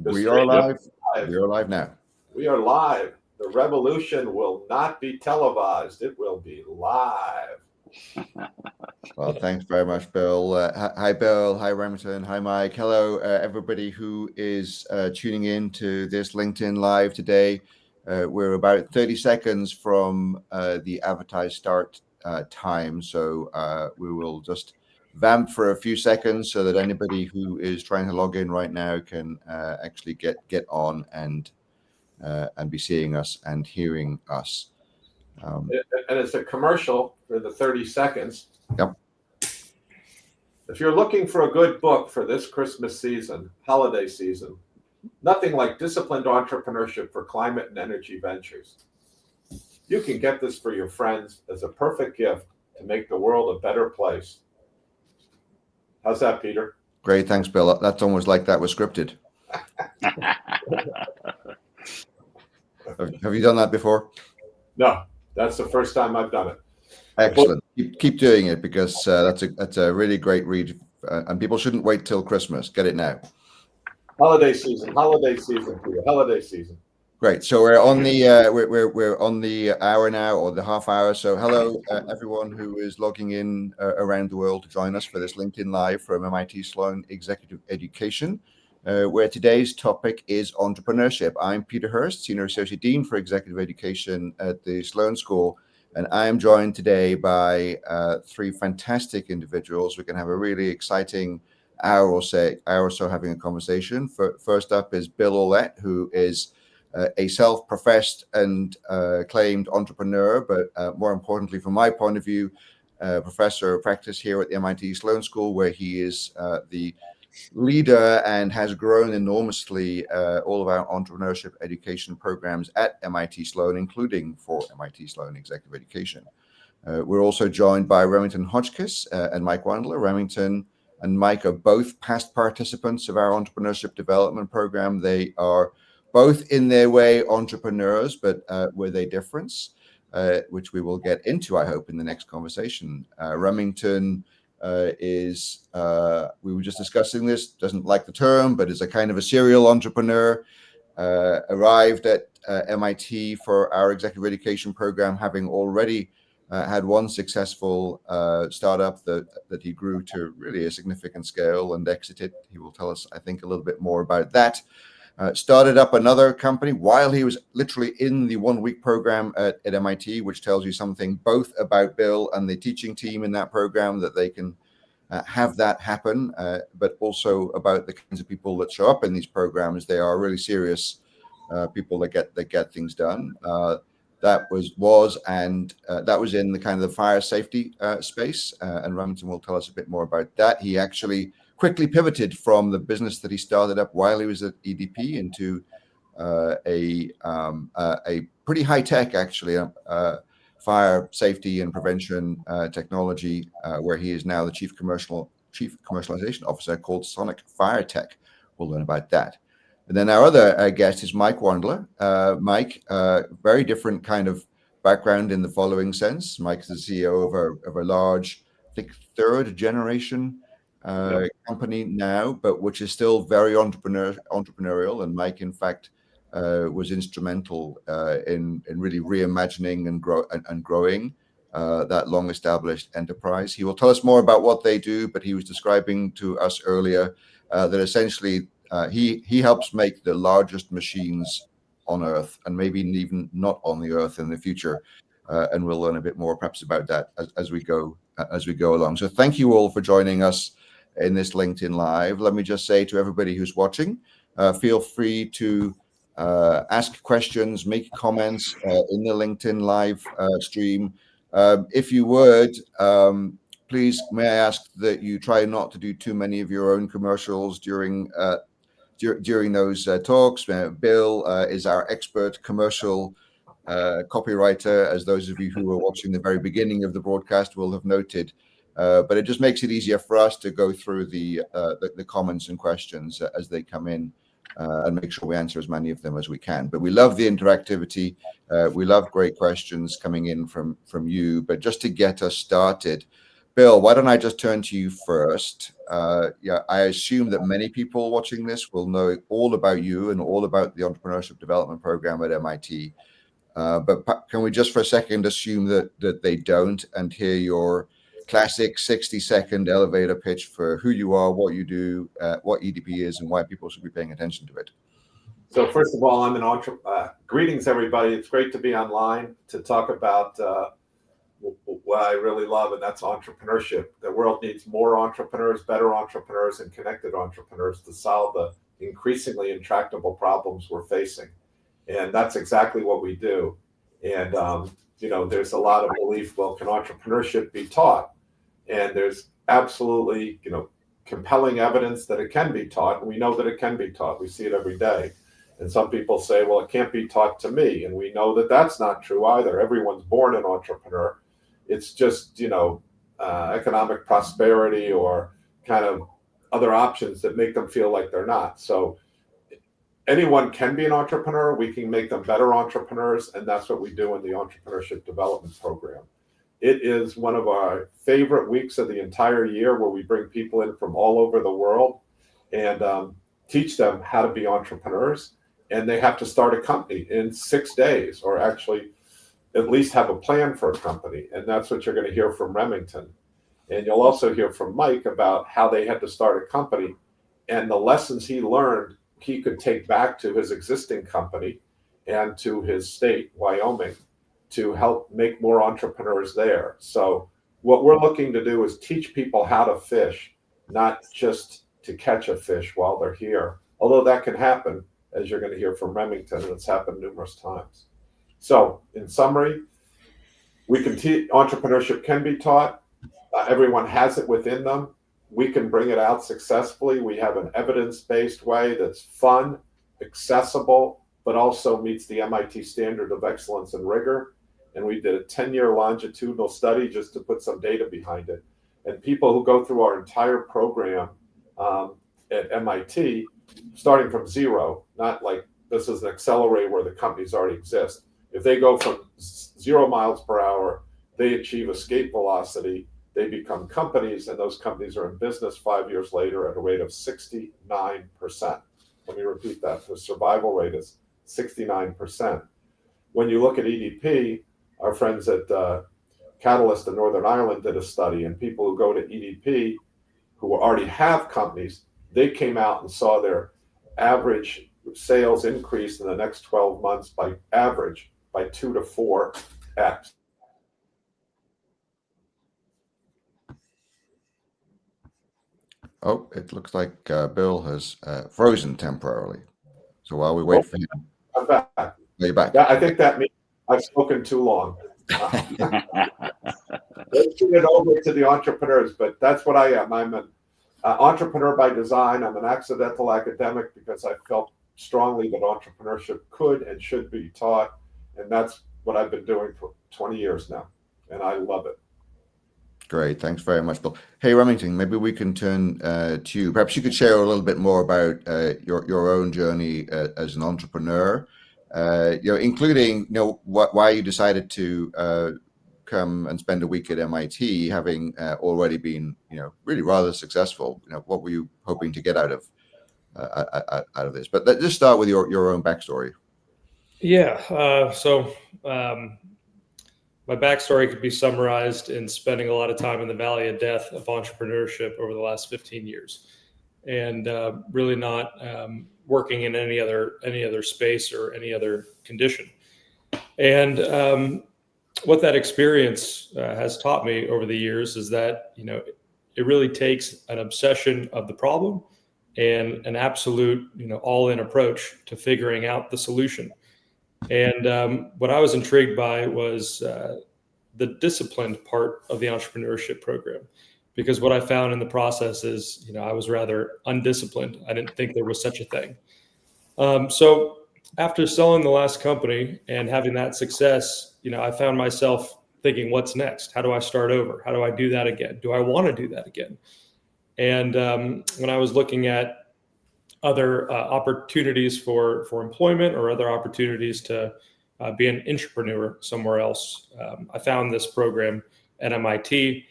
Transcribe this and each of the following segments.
We are live. Live. We are live now. We are live. The revolution will not be televised. It will be live. Well, thanks very much, Bill. Hi, Bill. Hi, Remington. Hi, Mike. Hello, everybody who is tuning in to this LinkedIn Live today. We're about 30 seconds from the advertised start time, so we will just vamp for a few seconds so that anybody who is trying to log in right now can actually get on and be seeing us and hearing us. And it's a commercial for the 30 seconds. Yep. If you're looking for a good book for this Christmas season, holiday season, nothing like Disciplined Entrepreneurship for Climate and Energy Ventures. You can get this for your friends as a perfect gift to make the world a better place. How's that, Peter? Great, thanks, Bill. That's almost like that was scripted. Have you done that before? No, that's the first time I've done it. Excellent. Keep doing it because that's a really great read, and people shouldn't wait till Christmas. Get it now. Holiday season, Peter. Holiday season. Great. So we're on the we're on the hour now, or the half hour. So hello, everyone who is logging in around the world to join us for this LinkedIn Live from MIT Sloan Executive Education, where today's topic is entrepreneurship. I'm Peter Hurst, Senior Associate Dean for Executive Education at the Sloan School, and I am joined today by three fantastic individuals. We can have a really exciting hour or so having a conversation. First up is Bill Ollett, who is a self-professed and claimed entrepreneur, but more importantly, from my point of view, professor of practice here at the MIT Sloan School, where he is the leader and has grown enormously all of our entrepreneurship education programs at MIT Sloan, including for MIT Sloan Executive Education. We're also joined by Remington Hotchkiss and Mike Wandler. Remington and Mike are both past participants of our Entrepreneurship Development Program. They are both in their way entrepreneurs, but with a difference, which we will get into, I hope, in the next conversation. Remington is, we were just discussing this, doesn't like the term, but is a kind of a serial entrepreneur, arrived at MIT for our executive education program, having already had one successful startup that he grew to really a significant scale and exited. He will tell us, I think, a little bit more about that. Started up another company while he was literally in the 1-week program at MIT, which tells you something both about Bill and the teaching team in that program, that they can have that happen, but also about the kinds of people that show up in these programs. They are really serious people that get things done. That was in the kind of the fire safety space, and Remington will tell us a bit more about that. He actually quickly pivoted from the business that he started up while he was at EDP into a pretty high tech, actually, fire safety and prevention technology, where he is now the chief commercialization officer, called Sonic Fire Tech. We'll learn about that. And then our other guest is Mike Wandler. Mike, very different kind of background in the following sense. Mike is the CEO of a large, I think, third generation company now, but which is still very entrepreneurial. And Mike, in fact, was instrumental in really reimagining and growing that long-established enterprise. He will tell us more about what they do, but he was describing to us earlier that essentially he helps make the largest machines on Earth, and maybe even not on the Earth in the future. And we'll learn a bit more perhaps about that as we go along. So thank you all for joining us in this LinkedIn Live. Let me just say to everybody who's watching, feel free to ask questions, make comments in the LinkedIn Live stream. If you would, please, may I ask that you try not to do too many of your own commercials during those talks. Bill is our expert commercial copywriter, as those of you who were watching the very beginning of the broadcast will have noted. But it just makes it easier for us to go through the comments and questions as they come in, and make sure we answer as many of them as we can. But we love the interactivity. We love great questions coming in from you. But just to get us started, Bill, why don't I just turn to you first? Yeah, I assume that many people watching this will know all about you and all about the Entrepreneurship Development Program at MIT. But can we just for a second assume that they don't, and hear your classic 60-second elevator pitch for who you are, what you do, what EDP is, and why people should be paying attention to it? So first of all, I'm an greetings, everybody. It's great to be online to talk about what I really love, and that's entrepreneurship. The world needs more entrepreneurs, better entrepreneurs, and connected entrepreneurs to solve the increasingly intractable problems we're facing. And that's exactly what we do. And, there's a lot of belief, well, can entrepreneurship be taught? And there's absolutely, compelling evidence that it can be taught. And we know that it can be taught. We see it every day. And some people say, well, it can't be taught to me. And we know that that's not true either. Everyone's born an entrepreneur. It's just, economic prosperity or kind of other options that make them feel like they're not. So anyone can be an entrepreneur. We can make them better entrepreneurs. And that's what we do in the Entrepreneurship Development Program. It is one of our favorite weeks of the entire year, where we bring people in from all over the world and teach them how to be entrepreneurs. And they have to start a company in 6 days, or actually at least have a plan for a company. And that's what you're going to hear from Remington. And you'll also hear from Mike about how they had to start a company and the lessons he learned he could take back to his existing company and to his state, Wyoming, to help make more entrepreneurs there. So what we're looking to do is teach people how to fish, not just to catch a fish while they're here, although that can happen, as you're going to hear from Remington, and it's happened numerous times. So in summary, we can teach entrepreneurship can be taught. Everyone has it within them. We can bring it out successfully. We have an evidence-based way that's fun, accessible, but also meets the MIT standard of excellence and rigor. And we did a 10-year longitudinal study just to put some data behind it. And people who go through our entire program at MIT, starting from zero, not like this is an accelerator where the companies already exist. If they go from 0 miles per hour, they achieve escape velocity, they become companies, and those companies are in business 5 years later at a rate of 69%. Let me repeat that. The survival rate is 69%. When you look at EDP, our friends at Catalyst in Northern Ireland did a study, and people who go to EDP who already have companies, they came out and saw their average sales increase in the next 12 months by 2 to 4x. Oh, it looks like Bill has frozen temporarily. So while we wait for him, I'm back. You're back. I think that means I've spoken too long. Let's turn it over to the entrepreneurs, but that's what I am. I'm an entrepreneur by design. I'm an accidental academic because I felt strongly that entrepreneurship could and should be taught. And that's what I've been doing for 20 years now. And I love it. Great. Thanks very much, Bill. Hey, Remington, maybe we can turn to you. Perhaps you could share a little bit more about your own journey as an entrepreneur, including, why you decided to come and spend a week at MIT, having already been, really rather successful. What were you hoping to get out of this? But let's just start with your own backstory. Yeah. My backstory could be summarized in spending a lot of time in the valley of death of entrepreneurship over the last 15 years, and really not working in any other space or any other condition. And what that experience has taught me over the years is that it really takes an obsession of the problem and an absolute all-in approach to figuring out the solution. And what I was intrigued by was the disciplined part of the entrepreneurship program, because what I found in the process is, I was rather undisciplined. I didn't think there was such a thing. So after selling the last company and having that success, I found myself thinking, what's next? How do I start over? How do I do that again? Do I want to do that again? And when I was looking at other opportunities for employment or other opportunities to be an entrepreneur somewhere else, I found this program at MIT.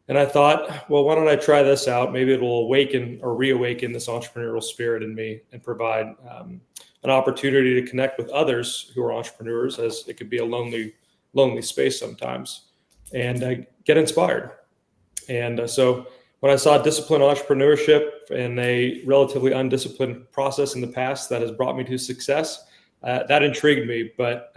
And I thought, well, why don't I try this out? Maybe it'll awaken or reawaken this entrepreneurial spirit in me and provide an opportunity to connect with others who are entrepreneurs, as it could be a lonely space sometimes, and get inspired. And so when I saw disciplined entrepreneurship and a relatively undisciplined process in the past that has brought me to success, that intrigued me. But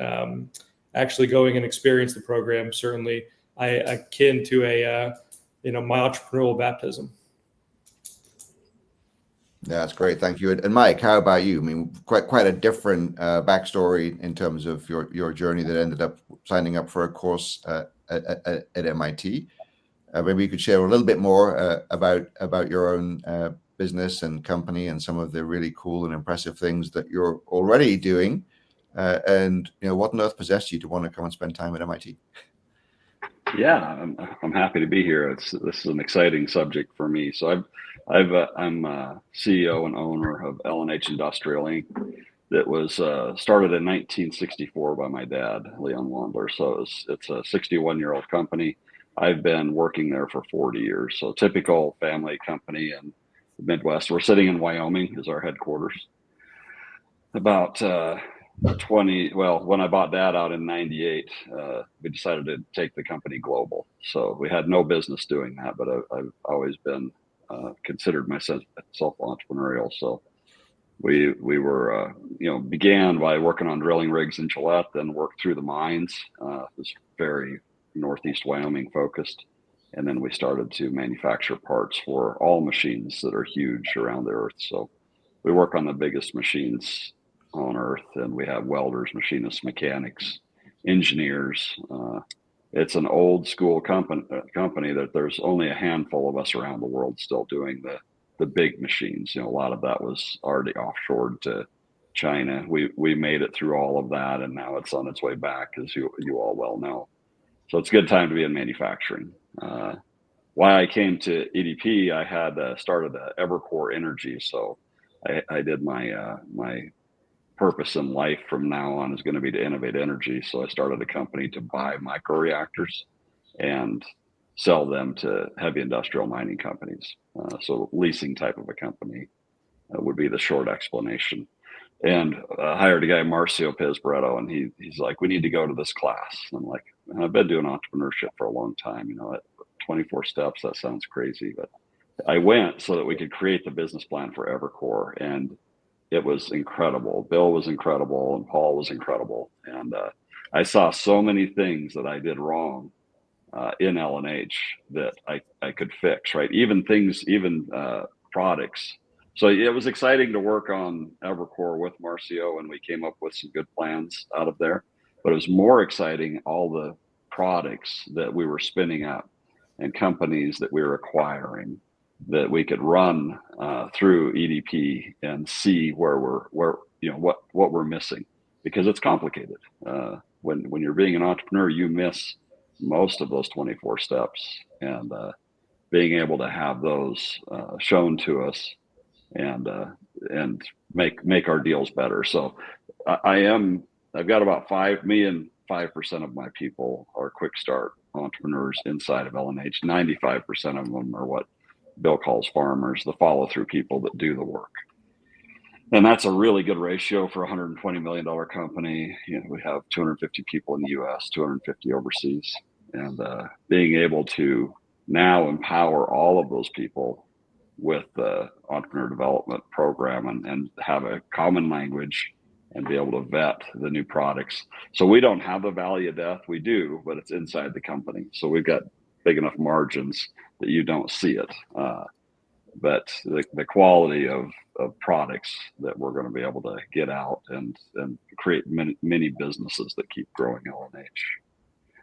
actually going and experience the program, certainly I akin to my entrepreneurial baptism. Yeah, that's great. Thank you. And Mike, how about you? I mean, quite a different backstory in terms of your journey that ended up signing up for a course at MIT. Maybe you could share a little bit more about your own business and company and some of the really cool and impressive things that you're already doing. And what on earth possessed you to want to come and spend time at MIT? Yeah, I'm happy to be here. This is an exciting subject for me. So I'm CEO and owner of L&H Industrial Inc. That was started in 1964 by my dad, Leon Wandler. So it's a 61-year-old company. I've been working there for 40 years. So typical family company in the Midwest. We're sitting in Wyoming is our headquarters. About when I bought Dad out in 98, we decided to take the company global. So we had no business doing that, but I've always been considered myself entrepreneurial. So we were, began by working on drilling rigs in Gillette, then worked through the mines. It was very Northeast Wyoming focused. And then we started to manufacture parts for all machines that are huge around the earth. So we work on the biggest machines on earth, and we have welders, machinists, mechanics, engineers. It's an old school company that there's only a handful of us around the world still doing the big machines. A lot of that was already offshored to China. We made it through all of that, and now it's on its way back, as you all well know. So it's a good time to be in manufacturing. Why I came to EDP, I had started Evercore Energy. So I did my purpose in life from now on is going to be to innovate energy. So I started a company to buy microreactors and sell them to heavy industrial mining companies. So leasing type of a company would be the short explanation. And hired a guy, Marcio Pizbretto, and he's like, we need to go to this class. And I'm like, I've been doing entrepreneurship for a long time. 24 steps, that sounds crazy. But I went so that we could create the business plan for Evercore. And it was incredible. Bill was incredible, and Paul was incredible. And I saw so many things that I did wrong in L&H that I could fix, right? Even products. So it was exciting to work on Evercore with Marcio, and we came up with some good plans out of there. But it was more exciting, all the products that we were spinning up and companies that we were acquiring that we could run through EDP and see what we're missing, because it's complicated. When you're being an entrepreneur, you miss most of those 24 steps, and being able to have those shown to us and make our deals better. So I've got about 5% of my people are quick start entrepreneurs inside of L&H. 95% of them are what Bill calls farmers, the follow through people that do the work. And that's a really good ratio for a $120 million company. We have 250 people in the US, 250 overseas, and being able to now empower all of those people with the entrepreneur development program and have a common language and be able to vet the new products. So we don't have the valley of death. We do, but it's inside the company. So we've got big enough margins that you don't see it. But the quality of products that we're going to be able to get out and create many businesses that keep growing L&H.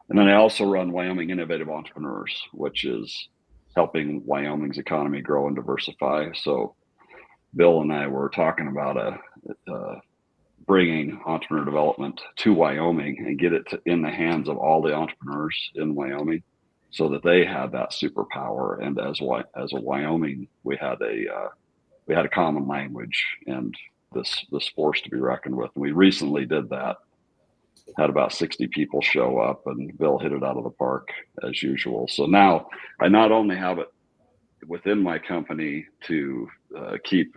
And then I also run Wyoming Innovative Entrepreneurs, which is helping Wyoming's economy grow and diversify. So Bill and I were talking about bringing entrepreneur development to Wyoming and get it in the hands of all the entrepreneurs in Wyoming, so that they had that superpower. And as a Wyoming, we had a common language and this force to be reckoned with. And we recently did that had about 60 people show up, and Bill hit it out of the park as usual. So now I not only have it within my company to keep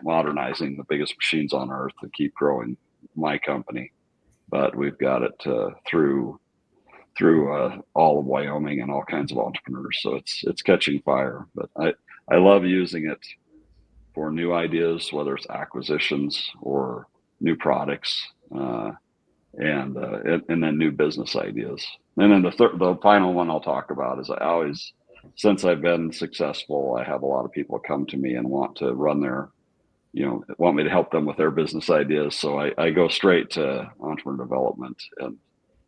modernizing the biggest machines on earth to keep growing my company, but we've got it through all of Wyoming and all kinds of entrepreneurs. So it's catching fire. But I love using it for new ideas, whether it's acquisitions or new products, and then new business ideas. And then the final one I'll talk about is since I've been successful, I have a lot of people come to me and want to run want me to help them with their business ideas. So I go straight to entrepreneur development, and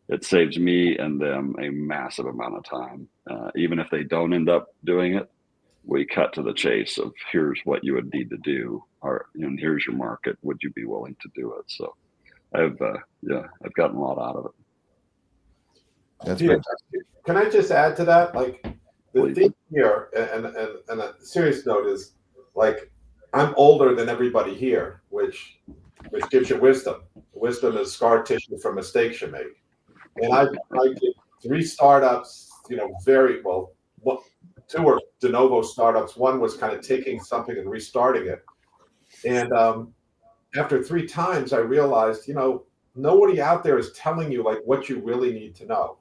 it saves me and them a massive amount of time. Even if they don't end up doing it, we cut to the chase of here's what you would need to do, and here's your market. Would you be willing to do it? So I've gotten a lot out of it. That's Yeah. fantastic. Can I just add to that? Like the Please. thing here, and a serious note is, like, I'm older than everybody here, which gives you wisdom. Wisdom is scar tissue from mistakes you make. And I did 3 startups, very well. 2 were de novo startups. 1 was kind of taking something and restarting it. And after 3 times, I realized, nobody out there is telling you like what you really need to know.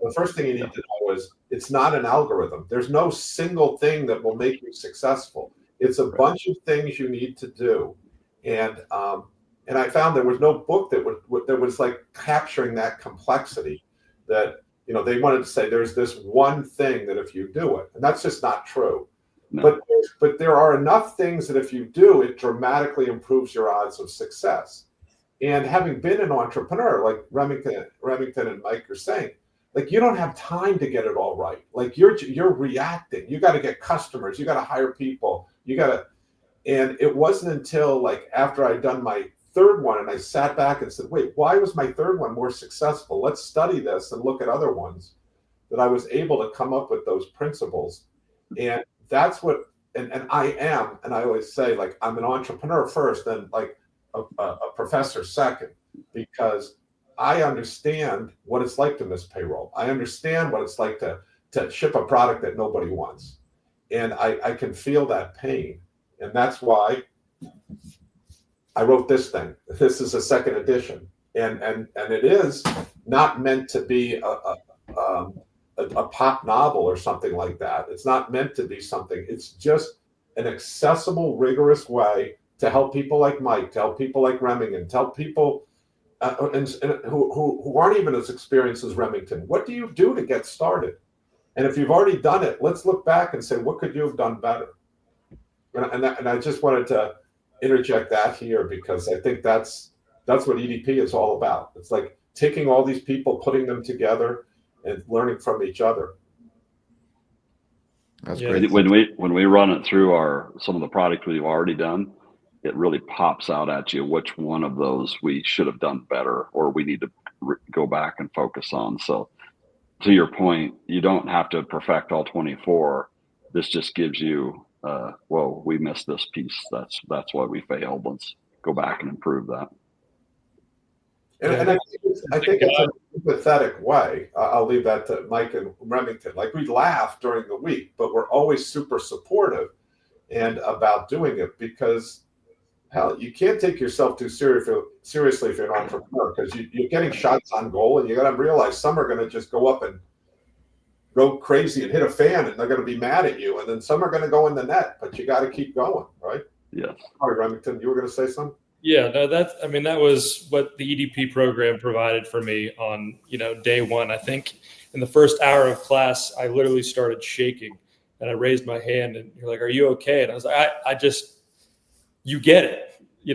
The first thing you need to know is it's not an algorithm. There's no single thing that will make you successful. It's a bunch of things you need to do. And I found there was no book that was like capturing that complexity, that, they wanted to say there's this one thing that if you do it, and that's just not true. No. But there are enough things that if you do, it dramatically improves your odds of success. And having been an entrepreneur, like Remington and Mike are saying, like, you don't have time to get it all right. Like you're reacting. You got to get customers. You got to hire people. And it wasn't until like after I'd done my 3rd one and I sat back and said, wait, why was my 3rd one more successful? Let's study this and look at other ones, that I was able to come up with those principles. And that's what, and I always say, like, I'm an entrepreneur first, then like a professor second, because I understand what it's like to miss payroll. I understand what it's like to ship a product that nobody wants. And I can feel that pain. And that's why I wrote this thing. This is a 2nd edition. And it is not meant to be a pop novel or something like that. It's not meant to be something. It's just an accessible, rigorous way to help people like Mike, to help people like Remington, to help people who aren't even as experienced as Remington. What do you do to get started? And if you've already done it, let's look back and say, what could you have done better? And I just wanted to interject that here, because I think that's what EDP is all about. It's like taking all these people, putting them together, and learning from each other. That's great. When we run it through some of the product we've already done, it really pops out at you which one of those we should have done better, or we need to go back and focus on. So to your point, you don't have to perfect all 24. This just gives you, whoa, we missed this piece. That's why we failed. Let's go back and improve that. And I think it's an empathetic way. I'll leave that to Mike and Remington. Like, we laugh during the week, but we're always super supportive and about doing it, because hell, you can't take yourself too seriously if you're an entrepreneur, because you're getting shots on goal, and you got to realize some are going to just go up and go crazy and hit a fan, and they're going to be mad at you, and then some are going to go in the net, but you got to keep going, right? Yes. Sorry, Remington, you were going to say something? Yeah, no, that was what the EDP program provided for me on, day 1. I think in the first hour of class, I literally started shaking, and I raised my hand, and you're like, "Are you okay?" And I was like, you get it, you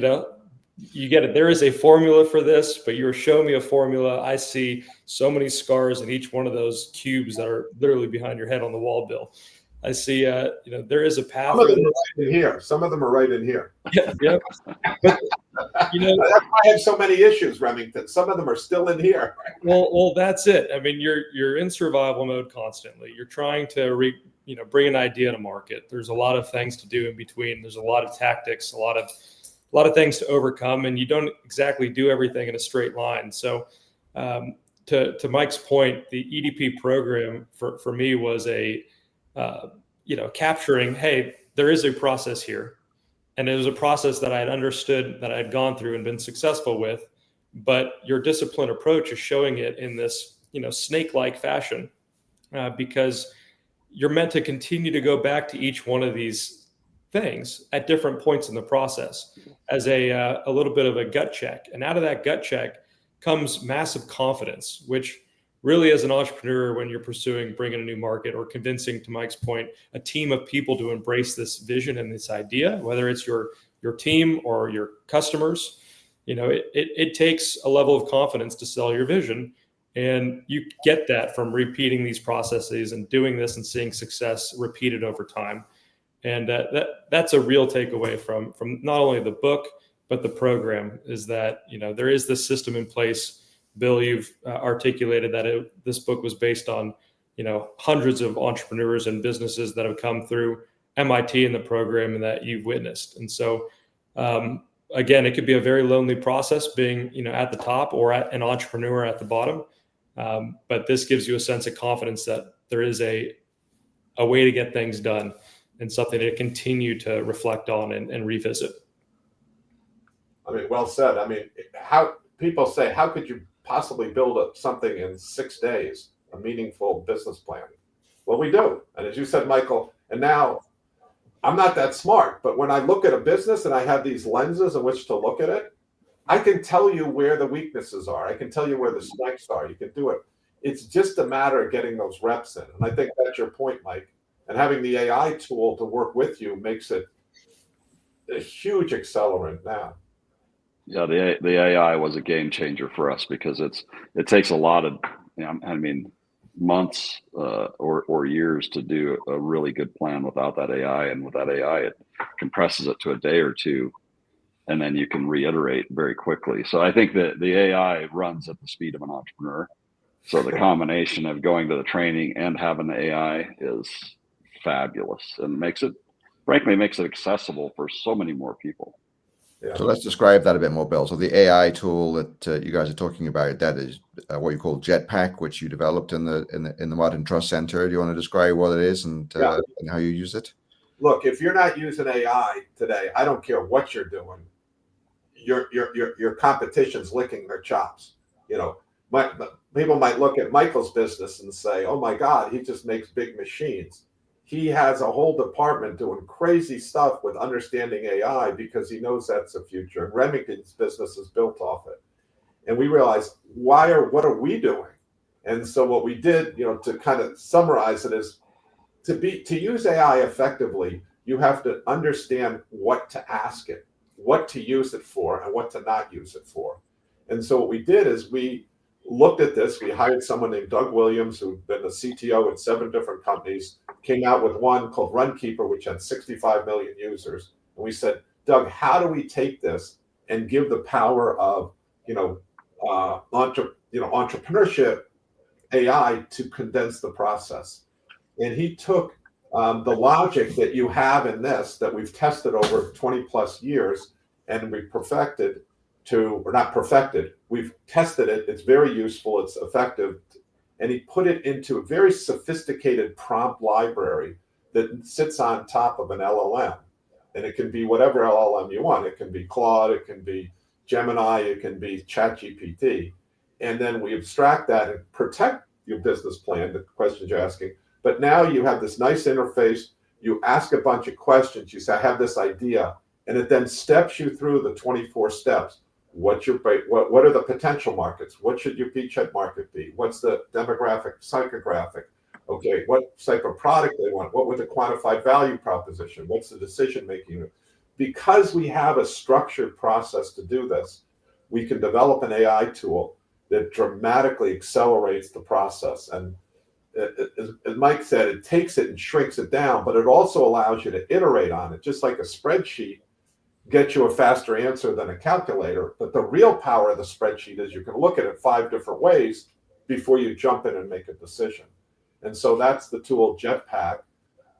get it. There is a formula for this, but you're showing me a formula. I see so many scars in each one of those cubes that are literally behind your head on the wall, Bill. I see, there is a path. Some of them are right in here. Some of them are right in here. Yeah. But, that's why I have so many issues, Remington. Some of them are still in here. Well, that's it. I mean, you're in survival mode constantly. You're trying to bring an idea to market. There's a lot of things to do in between. There's a lot of tactics, a lot of things to overcome, and you don't exactly do everything in a straight line. So To Mike's point, the EDP program for me was capturing, hey, there is a process here. And it was a process that I had understood, that I had gone through and been successful with, but your disciplined approach is showing it in this, snake-like fashion, because you're meant to continue to go back to each one of these things at different points in the process as a little bit of a gut check. And out of that gut check comes massive confidence, which really, as an entrepreneur, when you're pursuing bringing a new market or convincing, to Mike's point, a team of people to embrace this vision and this idea, whether it's your team or your customers, it takes a level of confidence to sell your vision. And you get that from repeating these processes and doing this and seeing success repeated over time. And that's a real takeaway from not only the book, but the program, is that, there is this system in place. Bill, you've articulated that this book was based on, hundreds of entrepreneurs and businesses that have come through MIT in the program and that you've witnessed. And so, again, it could be a very lonely process being, at the top or an entrepreneur at the bottom. But this gives you a sense of confidence that there is a way to get things done and something to continue to reflect on and revisit. I mean, well said. I mean, how people say, how could you possibly build up something in 6 days, a meaningful business plan? Well, we do. And as you said, Michael, and now I'm not that smart, but when I look at a business and I have these lenses in which to look at it, I can tell you where the weaknesses are. I can tell you where the strengths are. You can do it. It's just a matter of getting those reps in. And I think that's your point, Mike. And having the AI tool to work with you makes it a huge accelerant now. Yeah, the AI was a game changer for us because it takes a lot of, months or years to do a really good plan without that AI. And with that AI, it compresses it to a day or two, and then you can reiterate very quickly. So I think that the AI runs at the speed of an entrepreneur. So the combination of going to the training and having the AI is fabulous, and makes it accessible for so many more people. Yeah. So let's describe that a bit more, Bill. So the AI tool that you guys are talking about, that is what you call Jetpack, which you developed in the Modern Trust Center. Do you want to describe what it is and how you use it? Look, if you're not using AI today, I don't care what you're doing. Your competition's licking their chops. People might look at Michael's business and say, "Oh my God, he just makes big machines." He has a whole department doing crazy stuff with understanding AI because he knows that's the future. And Remington's business is built off it. And we realized, what are we doing? And so what we did, to kind of summarize it, is to use AI effectively, you have to understand what to ask it, what to use it for, and what to not use it for. And so what we did is we looked at this. We hired someone named Doug Williams, who'd been the CTO at 7 different companies, came out with one called Runkeeper, which had 65 million users. And we said, Doug, how do we take this and give the power of, entrepreneurship AI to condense the process? And he took the logic that you have in this, that we've tested over 20 plus years, and we we've tested it. It's very useful. It's effective. And he put it into a very sophisticated prompt library that sits on top of an LLM. And it can be whatever LLM you want. It can be Claude, it can be Gemini, it can be ChatGPT. And then we abstract that and protect your business plan, the questions you're asking. But now you have this nice interface. You ask a bunch of questions. You say, I have this idea. And it then steps you through the 24 steps. What are the potential markets? What should your beachhead market be? What's the demographic, psychographic? Okay, what type of product they want? What would the quantified value proposition? What's the decision making? Because we have a structured process to do this, we can develop an AI tool that dramatically accelerates the process. And as Mike said, it takes it and shrinks it down, but it also allows you to iterate on it, just like a spreadsheet get you a faster answer than a calculator. But the real power of the spreadsheet is you can look at it 5 different ways before you jump in and make a decision. And so that's the tool Jetpack,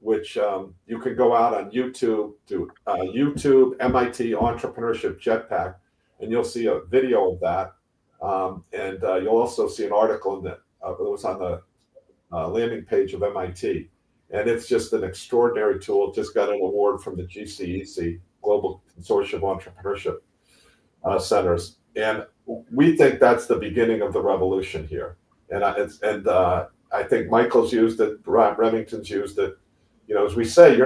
which you can go out on YouTube to YouTube MIT Entrepreneurship Jetpack, and you'll see a video of that. And you'll also see an article in that it was on the landing page of MIT. And it's just an extraordinary tool. It just got an award from the GCEC, Global Consortium of Entrepreneurship Centers. And we think that's the beginning of the revolution here. And I think Michael's used it, Remington's used it. You know, as we say,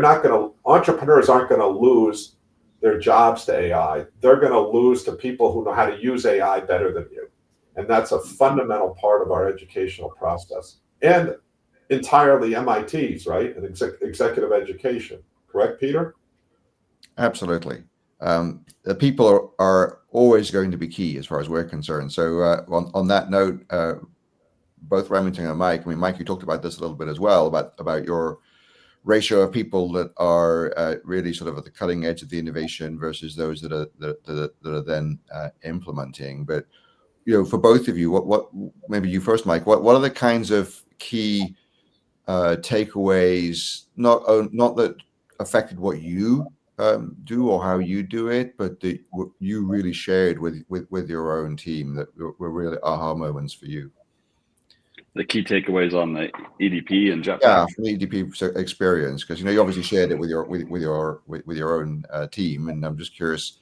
entrepreneurs aren't going to lose their jobs to AI. They're going to lose to people who know how to use AI better than you. And that's a fundamental part of our educational process. And entirely MIT's, right? And executive education. Correct, Peter? Absolutely. The people are always going to be key as far as we're concerned. So on that note, both Remington and Mike, I mean, Mike, you talked about this a little bit as well, about your ratio of people that are really sort of at the cutting edge of the innovation versus those that are then implementing. But, you know, for both of you, what maybe you first, Mike, what are the kinds of key takeaways, not that affected what you do or how you do it, but that you really shared with your own team that were really aha moments for you? The key takeaways on the EDP and Jetpack. Yeah, from the EDP experience, because you obviously shared it with your own team, and I'm just curious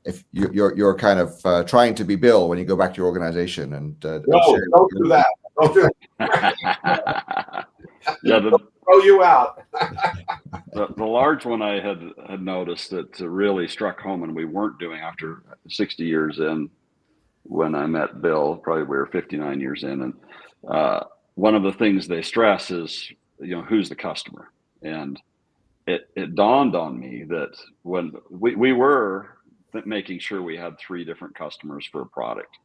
if you're kind of trying to be Bill when you go back to your organization and don't do that. Don't do that. Yeah, throw you out. the large one I had noticed that really struck home, and we weren't doing after 60 years in. When I met Bill, probably we were 59 years in, and one of the things they stress is, who's the customer? And it dawned on me that when we were making sure we had 3 different customers for a product,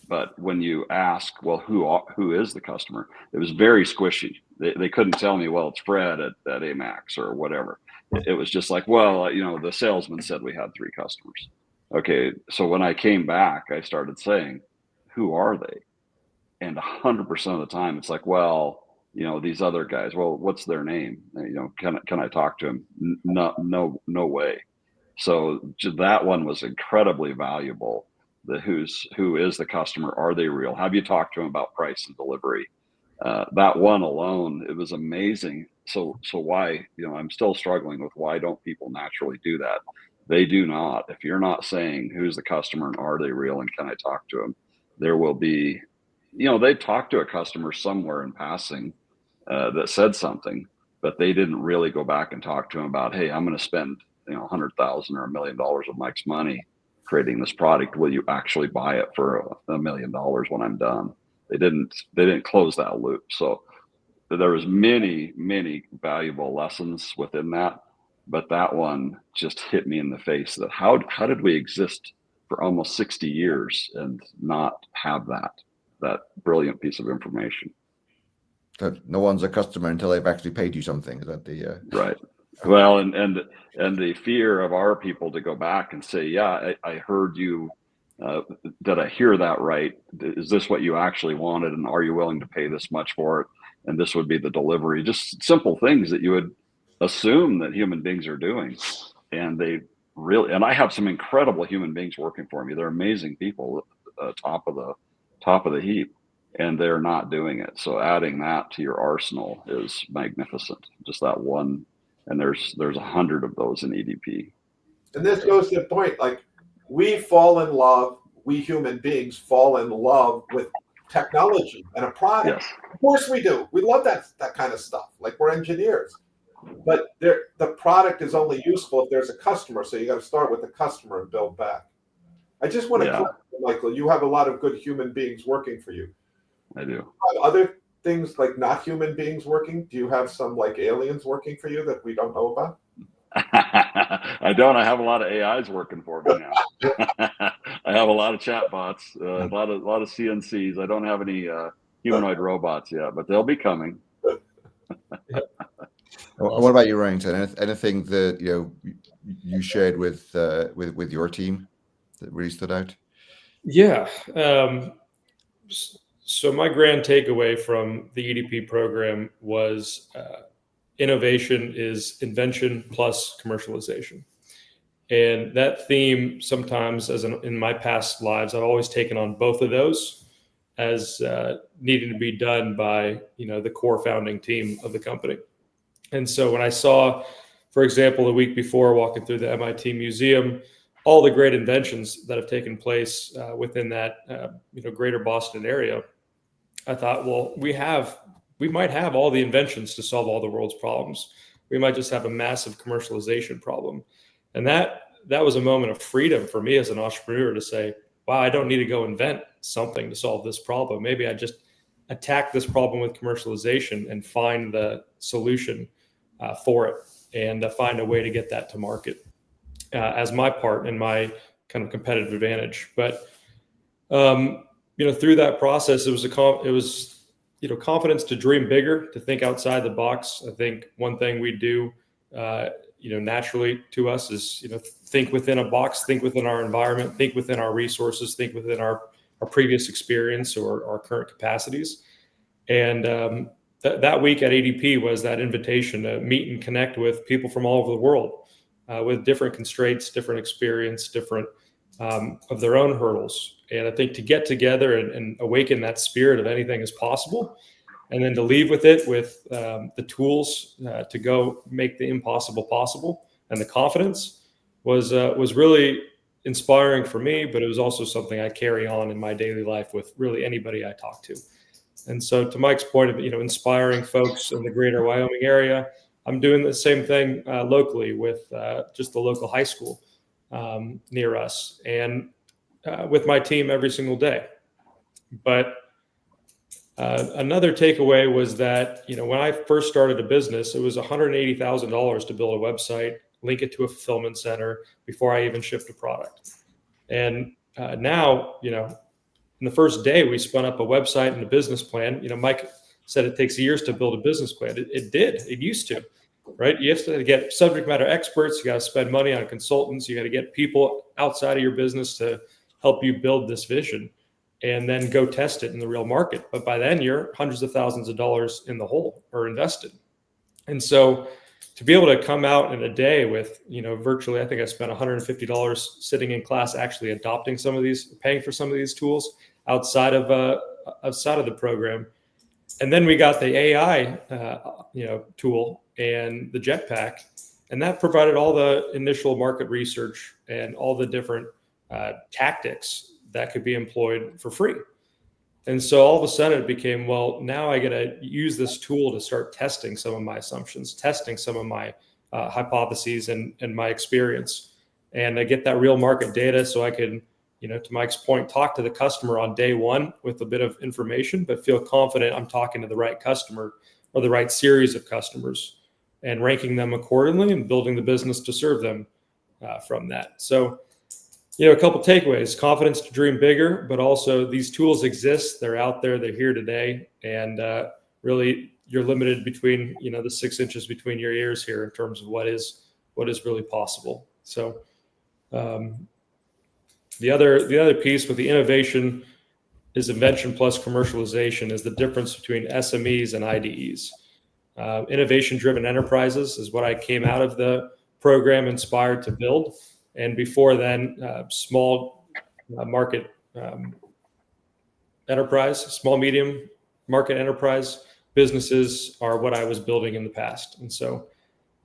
but when you ask, well, who is the customer? It was very squishy. They couldn't tell me, well, it's Fred at Amax or whatever. It was just like, well, the salesman said we had 3 customers. Okay, so when I came back, I started saying, who are they? And 100% of the time, it's like, well, these other guys. Well, what's their name? Can I talk to them? No way. So that one was incredibly valuable. Who is the customer? Are they real? Have you talked to them about price and delivery? That one alone, it was amazing. So why? I'm still struggling with why don't people naturally do that? They do not. If you're not saying who's the customer and are they real and can I talk to them, there will be, they talked to a customer somewhere in passing that said something, but they didn't really go back and talk to them about, hey, I'm going to spend $100,000 or $1 million of Mike's money creating this product. Will you actually buy it for $1 million when I'm done? They didn't close that loop. So there was many valuable lessons within that. But that one just hit me in the face that how did we exist for almost 60 years and not have that brilliant piece of information? That no one's a customer until they've actually paid you something. Is that the right? Well, and the fear of our people to go back and say, yeah, I heard you. Did I hear that right? Is this what you actually wanted? And are you willing to pay this much for it? And this would be the delivery. Just simple things that you would assume that human beings are doing, and they really. And I have some incredible human beings working for me. They're amazing people, top of the heap, and they're not doing it. So adding that to your arsenal is magnificent. Just that one, and there's 100 of those in EDP. And this goes to the point, like we human beings fall in love with technology and a product. Yes. Of course we do. We love that kind of stuff. Like we're engineers. But the product is only useful if there's a customer. So you got to start with the customer and build back. I just want to clarify, Michael, you have a lot of good human beings working for you. I do. Other things like not human beings working? Do you have some like aliens working for you that we don't know about? I don't. I have a lot of AIs working for me now. I have a lot of chatbots, a lot of CNCs. I don't have any humanoid robots yet, but they'll be coming. What about you, Remington? Anything that you shared with your team that really stood out? Yeah. So my grand takeaway from the EDP program was innovation is invention plus commercialization. And that theme sometimes, in my past lives, I've always taken on both of those as needing to be done by the core founding team of the company. And so when I saw, for example, the week before walking through the MIT Museum, all the great inventions that have taken place within that greater Boston area, I thought, well, we might have all the inventions to solve all the world's problems. We might just have a massive commercialization problem. And that was a moment of freedom for me as an entrepreneur to say, wow, I don't need to go invent something to solve this problem. Maybe I just attack this problem with commercialization and find the solution for it, and find a way to get that to market as my part and my kind of competitive advantage. But through that process, it was confidence to dream bigger, to think outside the box. I think one thing we do, naturally to us is, think within a box, think within our environment, think within our resources, think within our previous experience or our current capacities. And that week at ADP was that invitation to meet and connect with people from all over the world with different constraints, different experience, different of their own hurdles. And I think to get together and awaken that spirit of anything is possible, and then to leave with it with the tools to go make the impossible possible, and the confidence was really inspiring for me. But it was also something I carry on in my daily life with really anybody I talk to. And so, to Mike's point of inspiring folks in the greater Wyoming area, I'm doing the same thing locally with just the local high school near us, and with my team every single day. But another takeaway was that when I first started a business, it was $180,000 to build a website, link it to a fulfillment center before I even shipped a product. And now, in the first day, we spun up a website and a business plan. Mike said it takes years to build a business plan. It did. It used to, right? You have to get subject matter experts. You got to spend money on consultants. You got to get people outside of your business to help you build this vision, and then go test it in the real market. But by then, you're hundreds of thousands of dollars in the hole or invested. And so to be able to come out in a day with, virtually, I think I spent $150 sitting in class, actually adopting some of these, paying for some of these tools outside of the program. And then we got the AI, tool and the Jetpack, and that provided all the initial market research and all the different tactics that could be employed for free. And so all of a sudden it became, well, now I got to use this tool to start testing some of my assumptions, testing some of my hypotheses and my experience. And I get that real market data so I can, to Mike's point, talk to the customer on day one with a bit of information, but feel confident I'm talking to the right customer or the right series of customers, and ranking them accordingly and building the business to serve them from that. So, a couple takeaways: confidence to dream bigger, but also these tools exist. They're out there. They're here today. And really, you're limited between, the 6 inches between your ears here in terms of what is really possible. So the other piece with the innovation is invention plus commercialization is the difference between SMEs and IDEs. Innovation-driven enterprises is what I came out of the program inspired to build. And before then, small market enterprise, small, medium market enterprise businesses are what I was building in the past. And so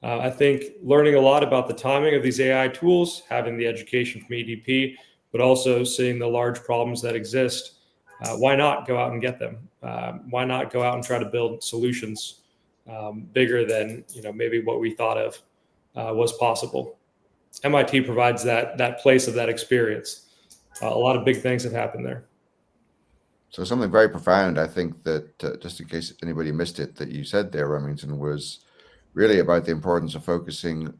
I think learning a lot about the timing of these AI tools, having the education from EDP, but also seeing the large problems that exist, why not go out and get them? Why not go out and try to build solutions bigger than maybe what we thought of was possible? MIT provides that place of that experience. A lot of big things have happened there. So something very profound, I think, that just in case anybody missed it, that you said there, Remington, was really about the importance of focusing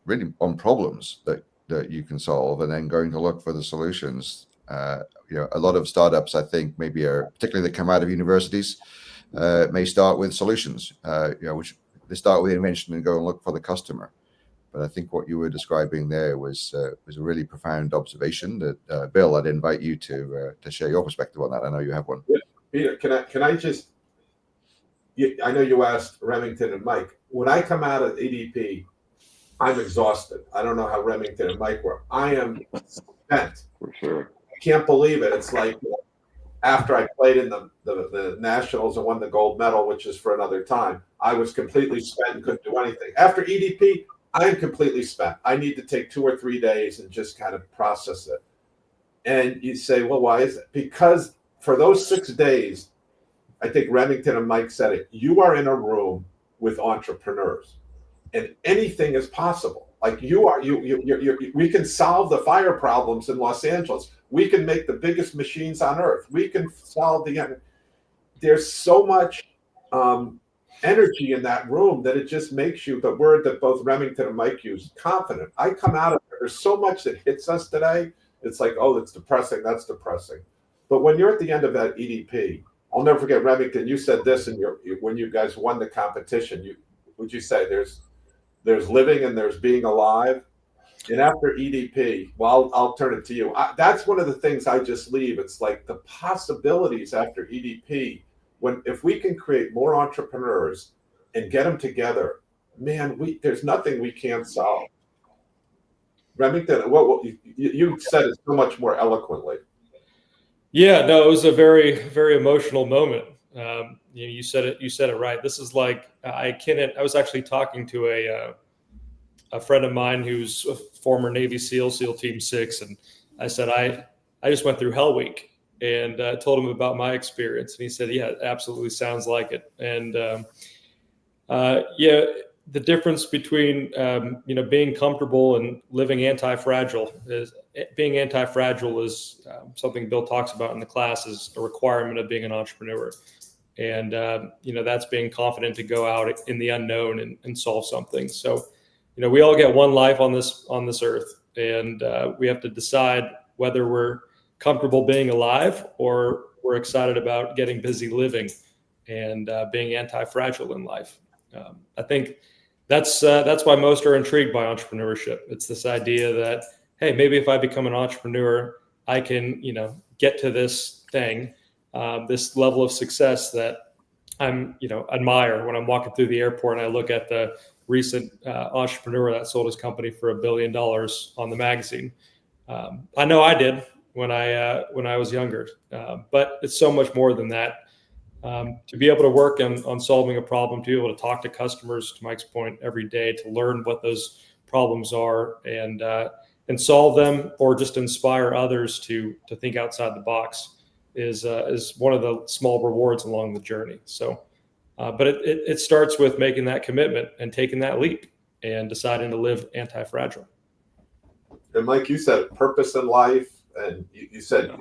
really on problems that you can solve, and then going to look for the solutions. A lot of startups, I think, maybe particularly that come out of universities, may start with solutions, which they start with invention and go and look for the customer. But I think what you were describing there was a really profound observation that, Bill, I'd invite you to share your perspective on that. I know you have one. Yeah. Peter, can I just, I know you asked Remington and Mike, when I come out of ADP, I'm exhausted. I don't know how Remington and Mike were. I am spent. For sure. I can't believe it. It's like after I played in the Nationals and won the gold medal, which is for another time, I was completely spent and couldn't do anything. After EDP, I am completely spent. I need to take 2 or 3 days and just kind of process it. And you say, well, why is it? Because for those 6 days, I think Remington and Mike said it, you are in a room with entrepreneurs and anything is possible. Like we can solve the fire problems in Los Angeles. We can make the biggest machines on earth. We can solve there's so much energy in that room that it just makes you, the word that both Remington and Mike use, confident. I come out of there. There's so much that hits us today. It's like, oh, that's depressing. That's depressing. But when you're at the end of that EDP, I'll never forget, Remington, you said this when you guys won the competition. Would you say there's living and there's being alive? And after EDP, well, I'll turn it to you. That's one of the things I just leave. It's like the possibilities after EDP. If we can create more entrepreneurs and get them together, man, there's nothing we can't solve. Remington, you said it so much more eloquently. Yeah, no, it was a very, very emotional moment. You said it right. This is like, I was actually talking to a friend of mine who's a former Navy SEAL Team 6, and I said, I just went through Hell Week, and told him about my experience, and he said, yeah, it absolutely sounds like it. And yeah, the difference between being comfortable and living anti-fragile is something Bill talks about in the class, is a requirement of being an entrepreneur. And that's being confident to go out in the unknown and solve something. So we all get one life on this earth, and we have to decide whether we're comfortable being alive or we're excited about getting busy living and being anti-fragile in life. I think that's why most are intrigued by entrepreneurship. It's this idea that, hey, maybe if I become an entrepreneur, I can get to this thing, this level of success that I'm admire when I'm walking through the airport and I look at the recent entrepreneur that sold his company for $1 billion on the magazine. I know I did when I was younger, but it's so much more than that. To be able to work on solving a problem, to be able to talk to customers, to Mike's point, every day, to learn what those problems are and solve them, or just inspire others to think outside the box is one of the small rewards along the journey. So, but it starts with making that commitment and taking that leap and deciding to live anti-fragile. And Mike, you said purpose in life, and you said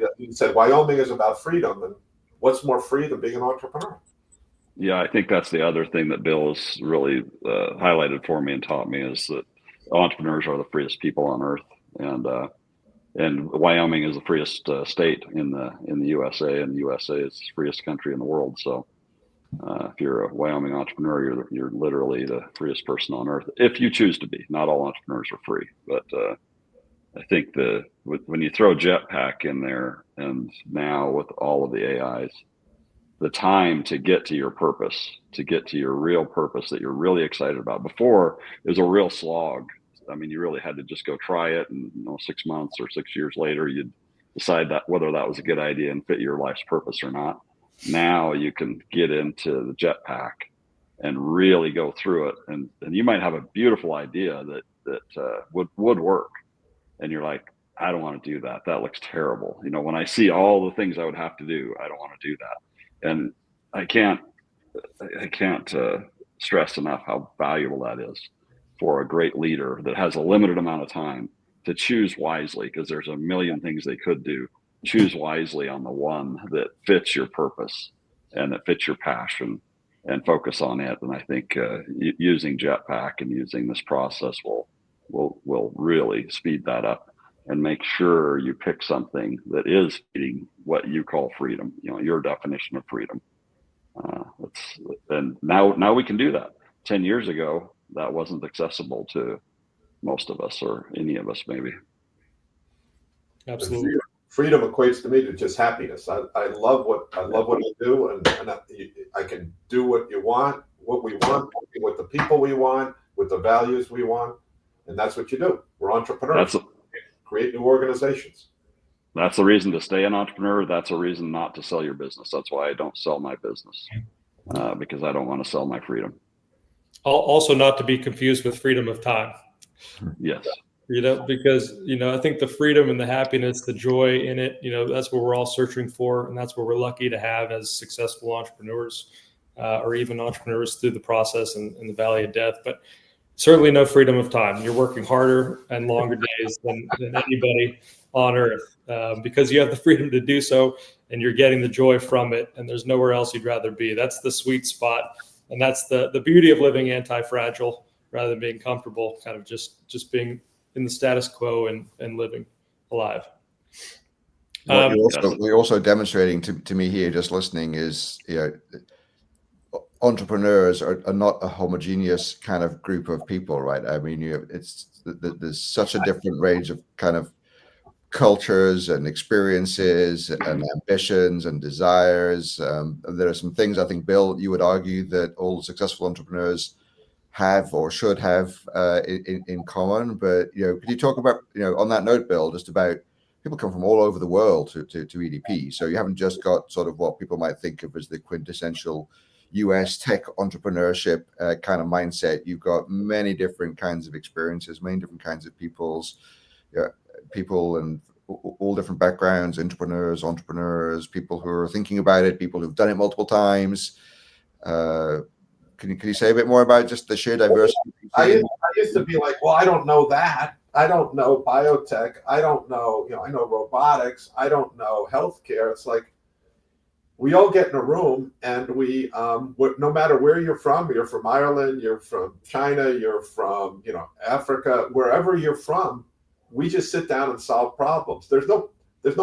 Wyoming is about freedom, and what's more free than being an entrepreneur? Yeah, I think that's the other thing that Bill has really highlighted for me and taught me, is that entrepreneurs are the freest people on earth, and Wyoming is the freest state in the USA, and the USA is the freest country in the world. So if you're a Wyoming entrepreneur, you're literally the freest person on earth, if you choose to be. Not all entrepreneurs are free, but I think when you throw Jetpack in there, and now with all of the AIs, the time to get to your purpose, to get to your real purpose that you're really excited about. Before, it was a real slog. I mean, you really had to just go try it, and 6 months or 6 years later, you'd decide that whether that was a good idea and fit your life's purpose or not. Now you can get into the Jetpack and really go through it, and you might have a beautiful idea that would work, and you're like, I don't want to do that. That looks terrible. When I see all the things I would have to do, I don't want to do that. And I can't stress enough how valuable that is for a great leader that has a limited amount of time to choose wisely, because there's a million things they could do. Choose wisely on the one that fits your purpose and that fits your passion, and focus on it. And I think using Jetpack and using this process will really speed that up, and make sure you pick something that is feeding what you call freedom, your definition of freedom. And now we can do that. 10 years ago, that wasn't accessible to most of us, or any of us, maybe. Absolutely. Freedom equates to me to just happiness. I love what I do, and I can do what we want, with the people we want, with the values we want. And that's what you do. We're entrepreneurs. Create new organizations. That's the reason to stay an entrepreneur. That's a reason not to sell your business. That's why I don't sell my business, because I don't want to sell my freedom. Also, not to be confused with freedom of time. Yes. Because, I think the freedom and the happiness, the joy in it, that's what we're all searching for. And that's what we're lucky to have as successful entrepreneurs, or even entrepreneurs through the process in the valley of death. But certainly no freedom of time. You're working harder and longer days than anybody on earth, because you have the freedom to do so, and you're getting the joy from it. And there's nowhere else you'd rather be. That's the sweet spot. And that's the beauty of living anti-fragile rather than being comfortable, kind of just being in the status quo and living alive. What you're also demonstrating to me here, just listening, is entrepreneurs are not a homogeneous kind of group of people, right? I mean, there's such a different range of kind of cultures and experiences and ambitions and desires. There are some things I think, Bill, you would argue that all successful entrepreneurs have or should have in common. But could you talk about, on that note, Bill, just about people come from all over the world to EDP, so you haven't just got sort of what people might think of as the quintessential US tech entrepreneurship kind of mindset. You've got many different kinds of experiences, many different kinds of people and all different backgrounds, entrepreneurs, people who are thinking about it, people who've done it multiple times. Can you say a bit more about just the sheer diversity? I used to be like, well, I don't know that. I don't know biotech. I don't know, I know robotics. I don't know healthcare. It's like, we all get in a room and we, no matter where you're from Ireland, you're from China, you're from, Africa, wherever you're from, we just sit down and solve problems. There's no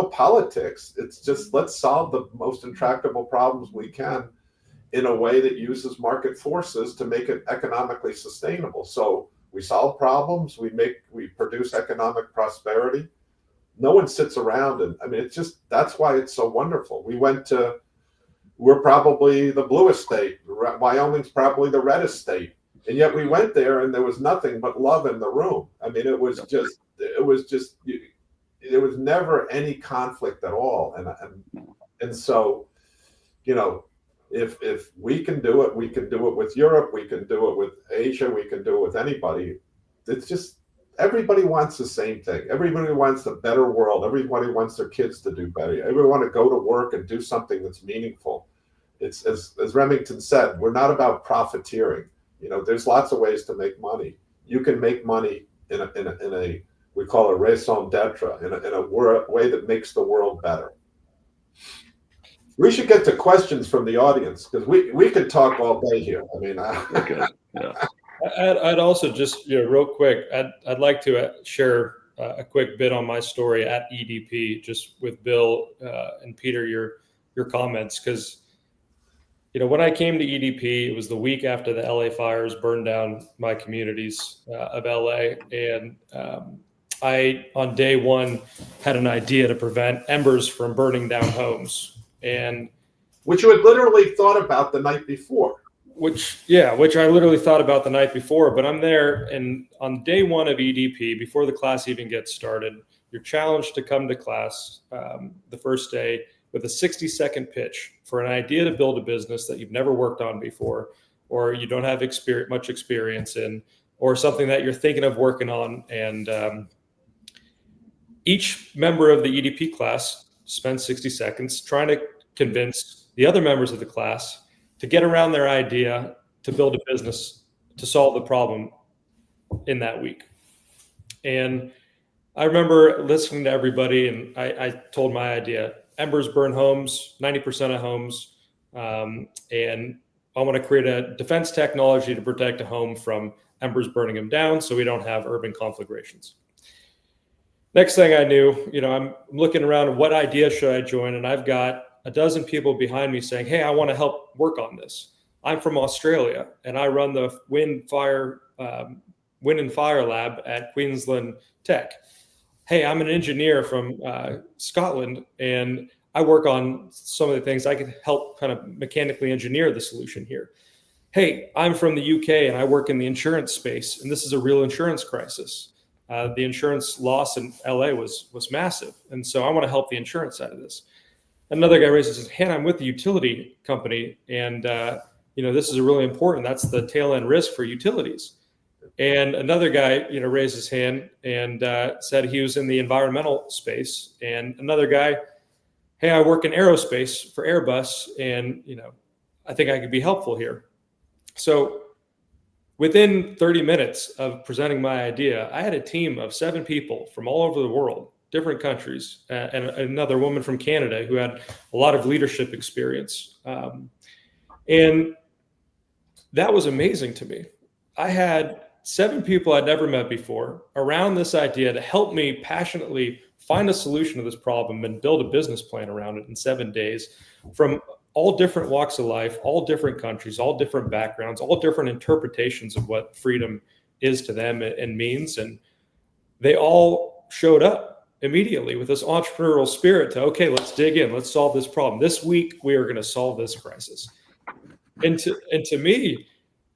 politics. It's just, let's solve the most intractable problems we can in a way that uses market forces to make it economically sustainable. So we solve problems, we produce economic prosperity. No one sits around and, that's why it's so wonderful. We're probably the bluest state. Wyoming's probably the reddest state. And yet we went there and there was nothing but love in the room. There was never any conflict at all. And so, if we can do it, we can do it with Europe, we can do it with Asia, we can do it with anybody. It's just, everybody wants the same thing. Everybody wants a better world. Everybody wants their kids to do better. Everybody want to go to work and do something that's meaningful. It's, as Remington said, we're not about profiteering. There's lots of ways to make money. You can make money in a we call it raison d'etre, in a way that makes the world better. We should get to questions from the audience, because we could talk all day here. Okay. Yeah. I'd also just, real quick, I'd like to share a quick bit on my story at EDP, just with Bill and Peter, your comments, because when I came to EDP, it was the week after the LA fires burned down my communities of LA, and I, on day one, had an idea to prevent embers from burning down homes. And which you had literally thought about the night before. Which I literally thought about the night before. But I'm there, and on day one of EDP, before the class even gets started, you're challenged to come to class the first day with a 60-second pitch for an idea to build a business that you've never worked on before, or you don't have much experience in, or something that you're thinking of working on. And each member of the EDP class spends 60 seconds trying to convince the other members of the class to get around their idea to build a business to solve the problem in that week. And I remember listening to everybody, and I told my idea: embers burn homes, 90% of homes, and I want to create a defense technology to protect a home from embers burning them down so we don't have urban conflagrations. Next thing I knew, I'm looking around, what idea should I join? And I've got a dozen people behind me saying, hey, I want to help work on this. I'm from Australia, and I run the Wind and Fire Lab at Queensland Tech. Hey, I'm an engineer from Scotland, and I work on some of the things I could help kind of mechanically engineer the solution here. hey, I'm from the UK and I work in the insurance space, and this is a real insurance crisis. The insurance loss in LA was massive, and so I want to help the insurance side of this. Another guy raises his hand. I'm with the utility company, and this is really important. That's the tail end risk for utilities. And another guy, raised his hand and said he was in the environmental space. And another guy, hey, I work in aerospace for Airbus, and I think I could be helpful here. So within 30 minutes of presenting my idea, I had a team of 7 people from all over the world, different countries, and another woman from Canada who had a lot of leadership experience. And that was amazing to me. I had 7 people I'd never met before around this idea to help me passionately find a solution to this problem and build a business plan around it in 7 days, from all different walks of life, all different countries, all different backgrounds, all different interpretations of what freedom is to them and means. And they all showed up immediately with this entrepreneurial spirit to, okay, let's dig in, let's solve this problem. This week, we are going to solve this crisis. And to me,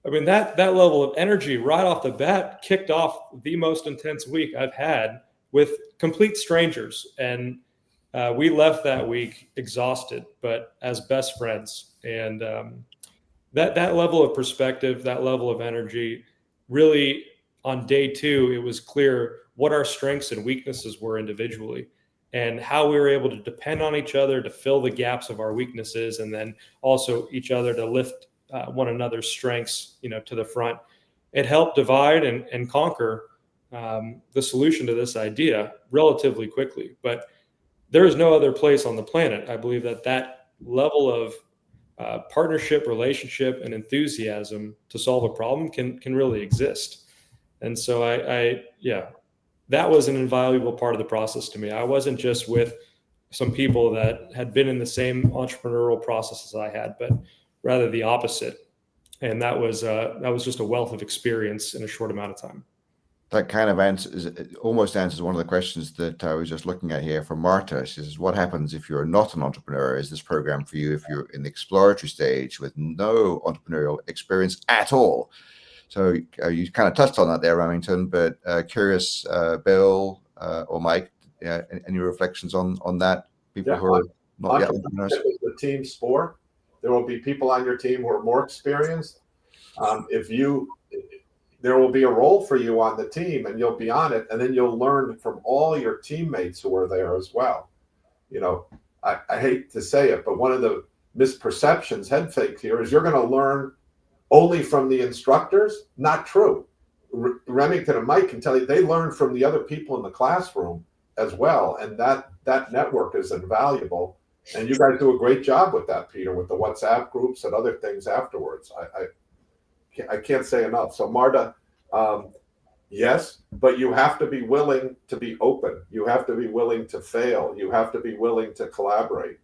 I mean, that level of energy right off the bat kicked off the most intense week I've had with complete strangers. And we left that week exhausted, but as best friends. And that level of perspective, that level of energy, really on day 2, it was clear what our strengths and weaknesses were individually and how we were able to depend on each other to fill the gaps of our weaknesses, and then also each other to lift one another's strengths, to the front. It helped divide and conquer the solution to this idea relatively quickly. But there is no other place on the planet, I believe, that level of partnership, relationship, and enthusiasm to solve a problem can really exist. And so that was an invaluable part of the process to me. I wasn't just with some people that had been in the same entrepreneurial process as I had, but rather the opposite. And that was just a wealth of experience in a short amount of time. That kind of almost answers one of the questions that I was just looking at here from Marta. She says, what happens if you're not an entrepreneur? Is this program for you if you're in the exploratory stage with no entrepreneurial experience at all? So you kind of touched on that there, Remington, but curious, Bill or Mike, any reflections on that? People who are not yet entrepreneurs? Entrepreneurship is a team sport. There will be people on your team who are more experienced. There will be a role for you on the team, and you'll be on it, and then you'll learn from all your teammates who are there as well. I hate to say it, but one of the misperceptions, head fakes here, is you're going to learn only from the instructors. Not true. Remington and Mike can tell you they learn from the other people in the classroom as well, and that network is invaluable. And you guys do a great job with that, Peter, with the WhatsApp groups and other things afterwards. I can't say enough. So Marta, yes, but you have to be willing to be open. You have to be willing to fail. You have to be willing to collaborate.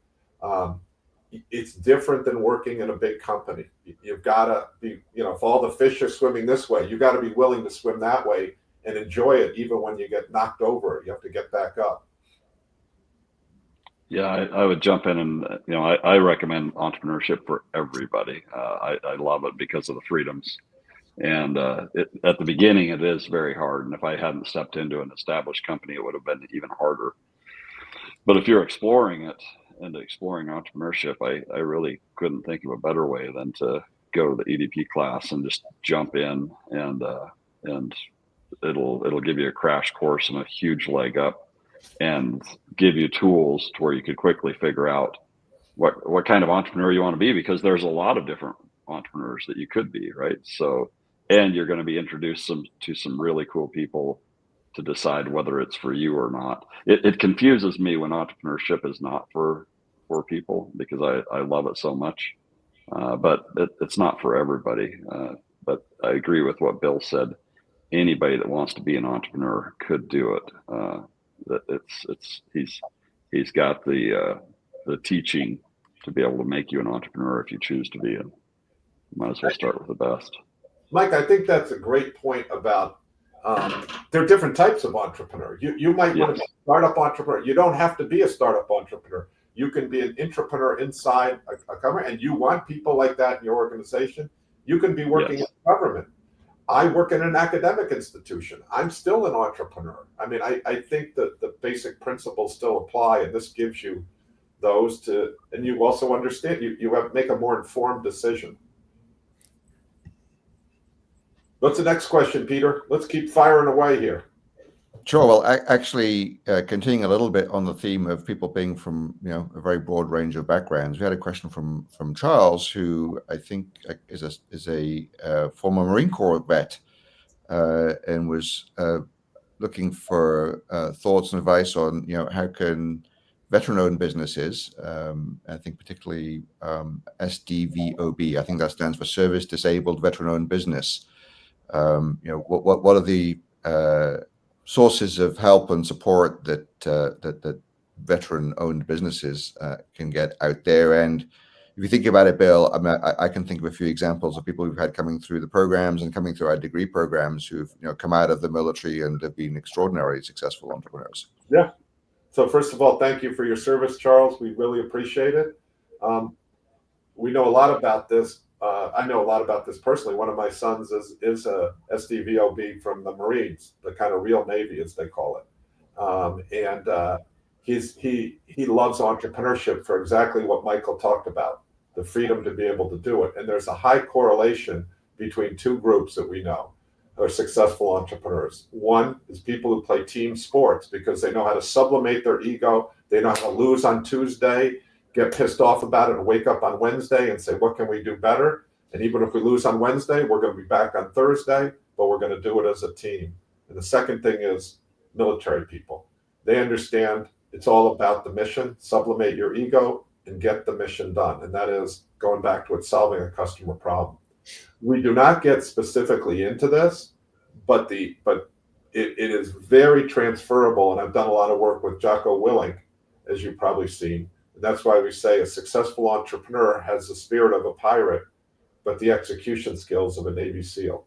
It's different than working in a big company. You've got to be, if all the fish are swimming this way, you got to be willing to swim that way and enjoy it. Even when you get knocked over, you have to get back up. Yeah, I would jump in and, I recommend entrepreneurship for everybody. I love it because of the freedoms. And at the beginning, it is very hard. And if I hadn't stepped into an established company, it would have been even harder. But if you're exploring it and exploring entrepreneurship, I really couldn't think of a better way than to go to the EDP class and just jump in, and it'll give you a crash course and a huge leg up, and give you tools to where you could quickly figure out what kind of entrepreneur you want to be, because there's a lot of different entrepreneurs that you could be, right? So, and you're going to be introduced to some really cool people to decide whether it's for you or not. It confuses me when entrepreneurship is not for people, because I love it so much, but it's not for everybody. But I agree with what Bill said. Anybody that wants to be an entrepreneur could do it. That he's got the teaching to be able to make you an entrepreneur if you choose to be. And might as well start with the best. Mike, I think that's a great point about there are different types of entrepreneur. You might want to be a startup entrepreneur. You don't have to be a startup entrepreneur. You can be an entrepreneur inside a company, and you want people like that in your organization. You can be working in government. I work in an academic institution. I'm still an entrepreneur. I mean, I think that the basic principles still apply, and this gives you those to, and you also understand, you have make a more informed decision. What's the next question, Peter? Let's keep firing away here. Sure. Well, actually, continuing a little bit on the theme of people being from a very broad range of backgrounds, we had a question from Charles, who I think is a former Marine Corps vet, and was looking for thoughts and advice on how can veteran-owned businesses, I think particularly SDVOB, I think that stands for Service Disabled Veteran-Owned Business. What are the sources of help and support that veteran-owned businesses can get out there? And if you think about it, Bill, I can think of a few examples of people we've had coming through the programs and coming through our degree programs who've come out of the military and have been extraordinarily successful entrepreneurs. Yeah. So first of all, thank you for your service, Charles. We really appreciate it. We know a lot about this. I know a lot about this personally. One of my sons is a SDVOB from the Marines, the kind of real Navy, as they call it. He loves entrepreneurship for exactly what Michael talked about, the freedom to be able to do it. And there's a high correlation between two groups that we know are successful entrepreneurs. One is people who play team sports because they know how to sublimate their ego. They know how to lose on Tuesday, get pissed off about it, and wake up on Wednesday and say, what can we do better? And even if we lose on Wednesday, we're going to be back on Thursday, but we're going to do it as a team. And the second thing is military people. They understand it's all about the mission, sublimate your ego, and get the mission done. And that is going back to it, solving a customer problem. We do not get specifically into this, but it is very transferable. And I've done a lot of work with Jocko Willink, as you've probably seen. And that's why we say a successful entrepreneur has the spirit of a pirate, but the execution skills of a Navy SEAL.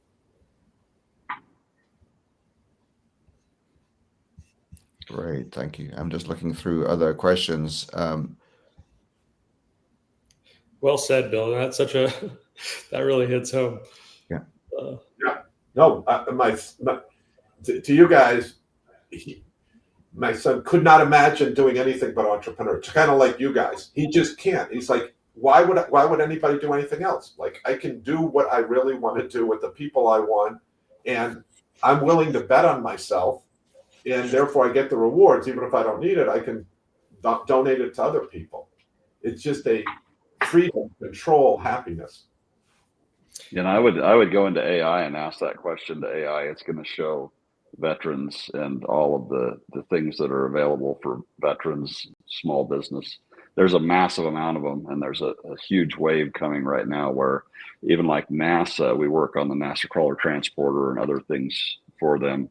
Great, thank you. I'm just looking through other questions. Well said, Bill. That's that really hits home. Yeah. No, to you guys, my son could not imagine doing anything but entrepreneur. It's kind of like you guys. He just can't. He's like, why would anybody do anything else? Like, I can do what I really want to do with the people I want, and I'm willing to bet on myself, and therefore I get the rewards. Even if I don't need it, I can donate it to other people. It's just a freedom, control, happiness. And I would go into AI and ask that question to AI. It's going to show veterans and all of the things that are available for veterans, small business. There's a massive amount of them, and there's a huge wave coming right now where even like NASA, we work on the NASA crawler transporter and other things for them.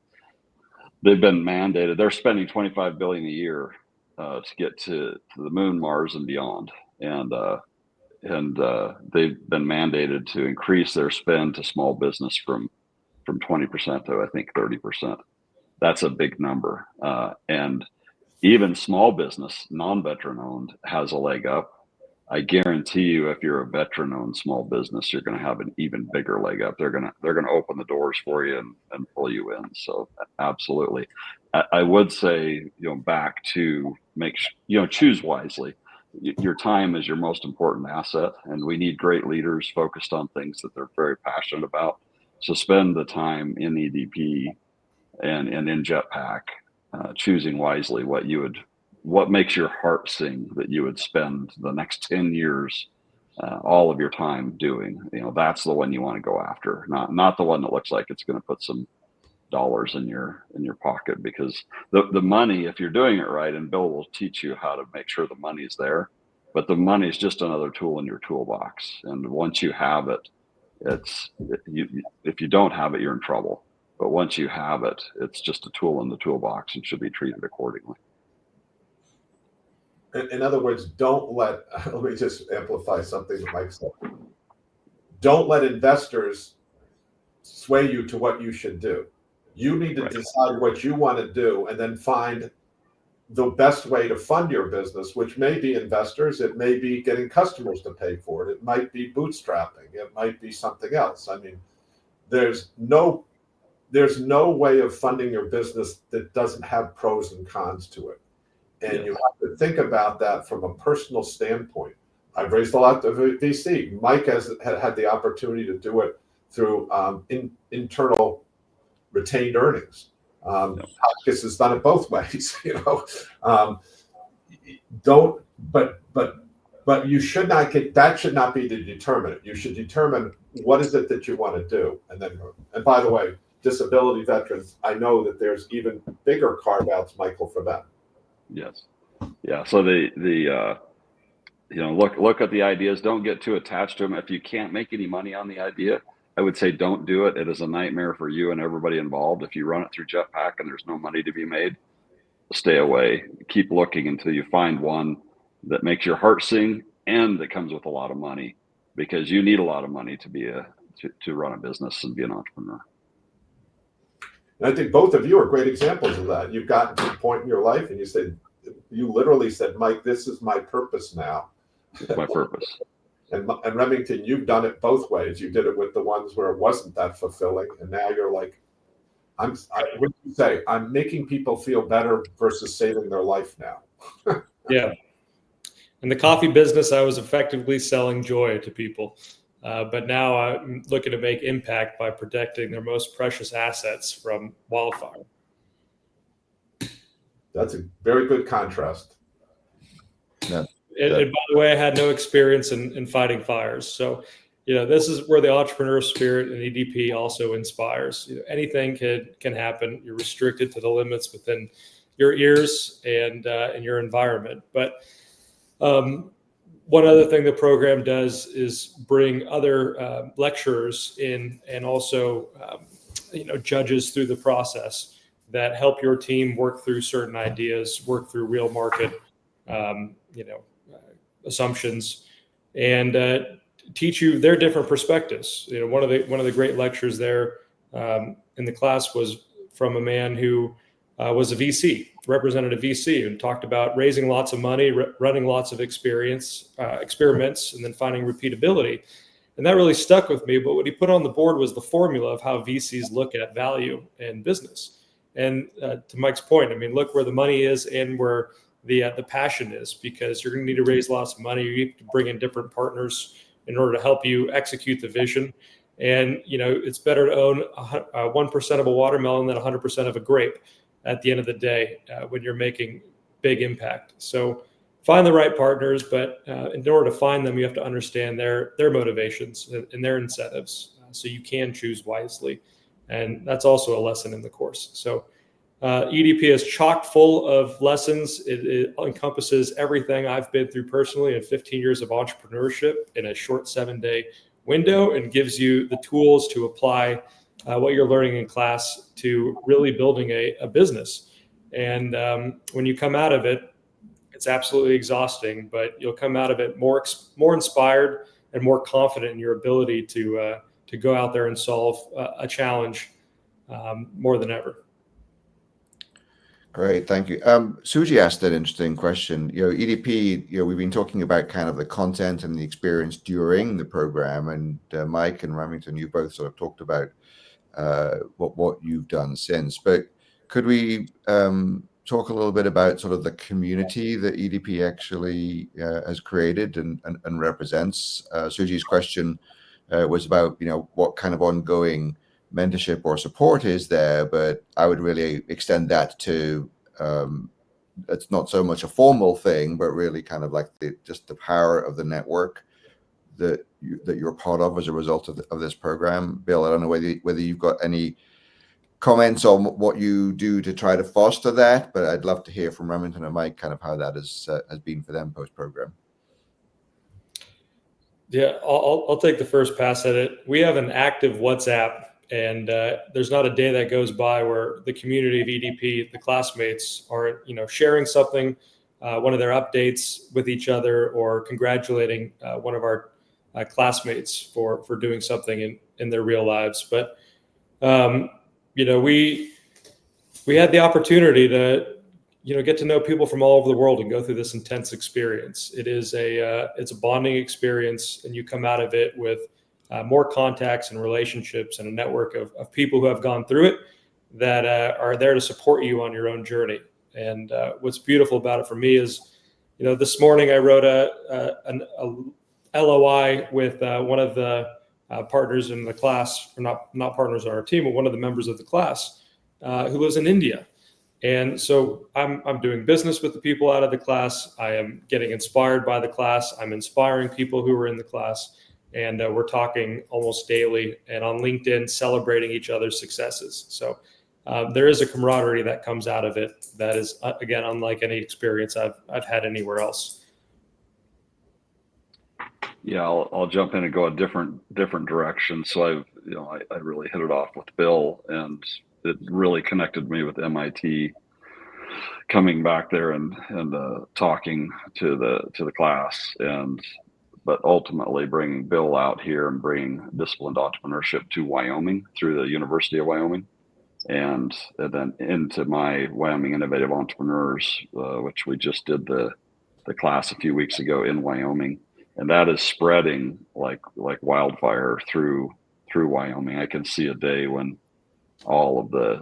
They've been mandated. They're spending $25 billion a year to get to the moon, Mars, and beyond. And they've been mandated to increase their spend to small business from 20% to I think 30%. That's a big number. And even small business, non-veteran owned, has a leg up. I guarantee you, if you're a veteran owned small business, you're going to have an even bigger leg up. They're going to open the doors for you and pull you in. So absolutely. I would say, back to choose wisely. Your time is your most important asset, and we need great leaders focused on things that they're very passionate about. So spend the time in EDP and in Jetpack, choosing wisely what makes your heart sing, that you would spend the next 10 years, all of your time doing. That's the one you want to go after, not the one that looks like it's going to put some dollars in your pocket, because the money, if you're doing it right, and Bill will teach you how to make sure the money's there, but the money is just another tool in your toolbox. And once you have it, if you don't have it, you're in trouble. But once you have it, it's just a tool in the toolbox and should be treated accordingly. In other words, let me just amplify something that Mike said. Don't let investors sway you to what you should do. You need to decide what you want to do, and then find the best way to fund your business, which may be investors, it may be getting customers to pay for it, it might be bootstrapping, it might be something else. I mean, there's no way of funding your business that doesn't have pros and cons to it. And you have to think about that from a personal standpoint. I've raised a lot of VC. Mike has had the opportunity to do it through internal retained earnings. Hopkins has done it both ways, but you should not that should not be the determinant. You should determine what is it that you want to do, and by the way, disability veterans, I know that there's even bigger carve-outs, Michael, for them. Yes. Yeah. So look at the ideas. Don't get too attached to them. If you can't make any money on the idea, I would say don't do it. It is a nightmare for you and everybody involved. If you run it through Jetpack and there's no money to be made, stay away. Keep looking until you find one that makes your heart sing and that comes with a lot of money, because you need a lot of money to run a business and be an entrepreneur. And I think both of you are great examples of that. You've gotten to a point in your life and you literally said, Mike, this is my purpose now. It's my purpose. And Remington, you've done it both ways. You did it with the ones where it wasn't that fulfilling, and now you're like, what do you say? I'm making people feel better versus saving their life now. Yeah. In the coffee business, I was effectively selling joy to people. But now I'm looking to make impact by protecting their most precious assets from wildfire. That's a very good contrast. Yeah. And by the way, I had no experience in fighting fires. So, this is where the entrepreneur spirit and EDP also inspires. Anything can happen. You're restricted to the limits within your ears and your environment. But one other thing the program does is bring other lecturers in, and also judges through the process that help your team work through certain ideas, work through real market assumptions, and teach you their different perspectives. One of the great lectures there in the class was from a man who was a VC, represented a VC, and talked about raising lots of money, running lots of experiments, and then finding repeatability. And that really stuck with me. But what he put on the board was the formula of how VCs look at value and business. And to Mike's point, I mean, look where the money is and where the passion is, because you're going to need to raise lots of money. You need to bring in different partners in order to help you execute the vision. And, it's better to own 1% of a watermelon than 100% of a grape at the end of the day when you're making big impact. So find the right partners, but in order to find them, you have to understand their motivations and their incentives, so you can choose wisely. And that's also a lesson in the course. So EDP is chock full of lessons. It encompasses everything I've been through personally in 15 years of entrepreneurship in a short 7-day window, and gives you the tools to apply what you're learning in class to really building a business. And when you come out of it, it's absolutely exhausting, but you'll come out of it more inspired and more confident in your ability to go out there and solve a challenge more than ever. Great, thank you. Suji asked an interesting question. EDP, we've been talking about kind of the content and the experience during the program, and Mike and Remington, you both sort of talked about what you've done since. But could we talk a little bit about sort of the community that EDP actually has created and represents? Suji's question was about what kind of ongoing mentorship or support is there, but I would really extend that to it's not so much a formal thing, but really kind of like just the power of the network that you're part of as a result of this program. Bill, I don't know whether you've got any comments on what you do to try to foster that, but I'd love to hear from Remington and Mike kind of how that has been for them post-program. Yeah, I'll take the first pass at it. We have an active WhatsApp, and there's not a day that goes by where the community of EDP, the classmates, are sharing something, one of their updates with each other, or congratulating one of our classmates for doing something in their real lives. But we had the opportunity to get to know people from all over the world and go through this intense experience. It's a bonding experience, and you come out of it with more contacts and relationships and a network of people who have gone through it that are there to support you on your own journey. And what's beautiful about it for me is, this morning I wrote a LOI with one of the partners in the class, or not partners on our team, but one of the members of the class who lives in India. And so I'm doing business with the people out of the class. I am getting inspired by the class. I'm inspiring people who are in the class. And we're talking almost daily and on LinkedIn, celebrating each other's successes. So there is a camaraderie that comes out of it that is, again, unlike any experience I've had anywhere else. Yeah, I'll jump in and go a different direction. So I really hit it off with Bill, and it really connected me with MIT. Coming back there and talking to the class, but ultimately bringing Bill out here and bringing disciplined entrepreneurship to Wyoming through the University of Wyoming, and then into my Wyoming Innovative Entrepreneurs, which we just did the class a few weeks ago in Wyoming, and that is spreading like wildfire through Wyoming. I can see a day when all of the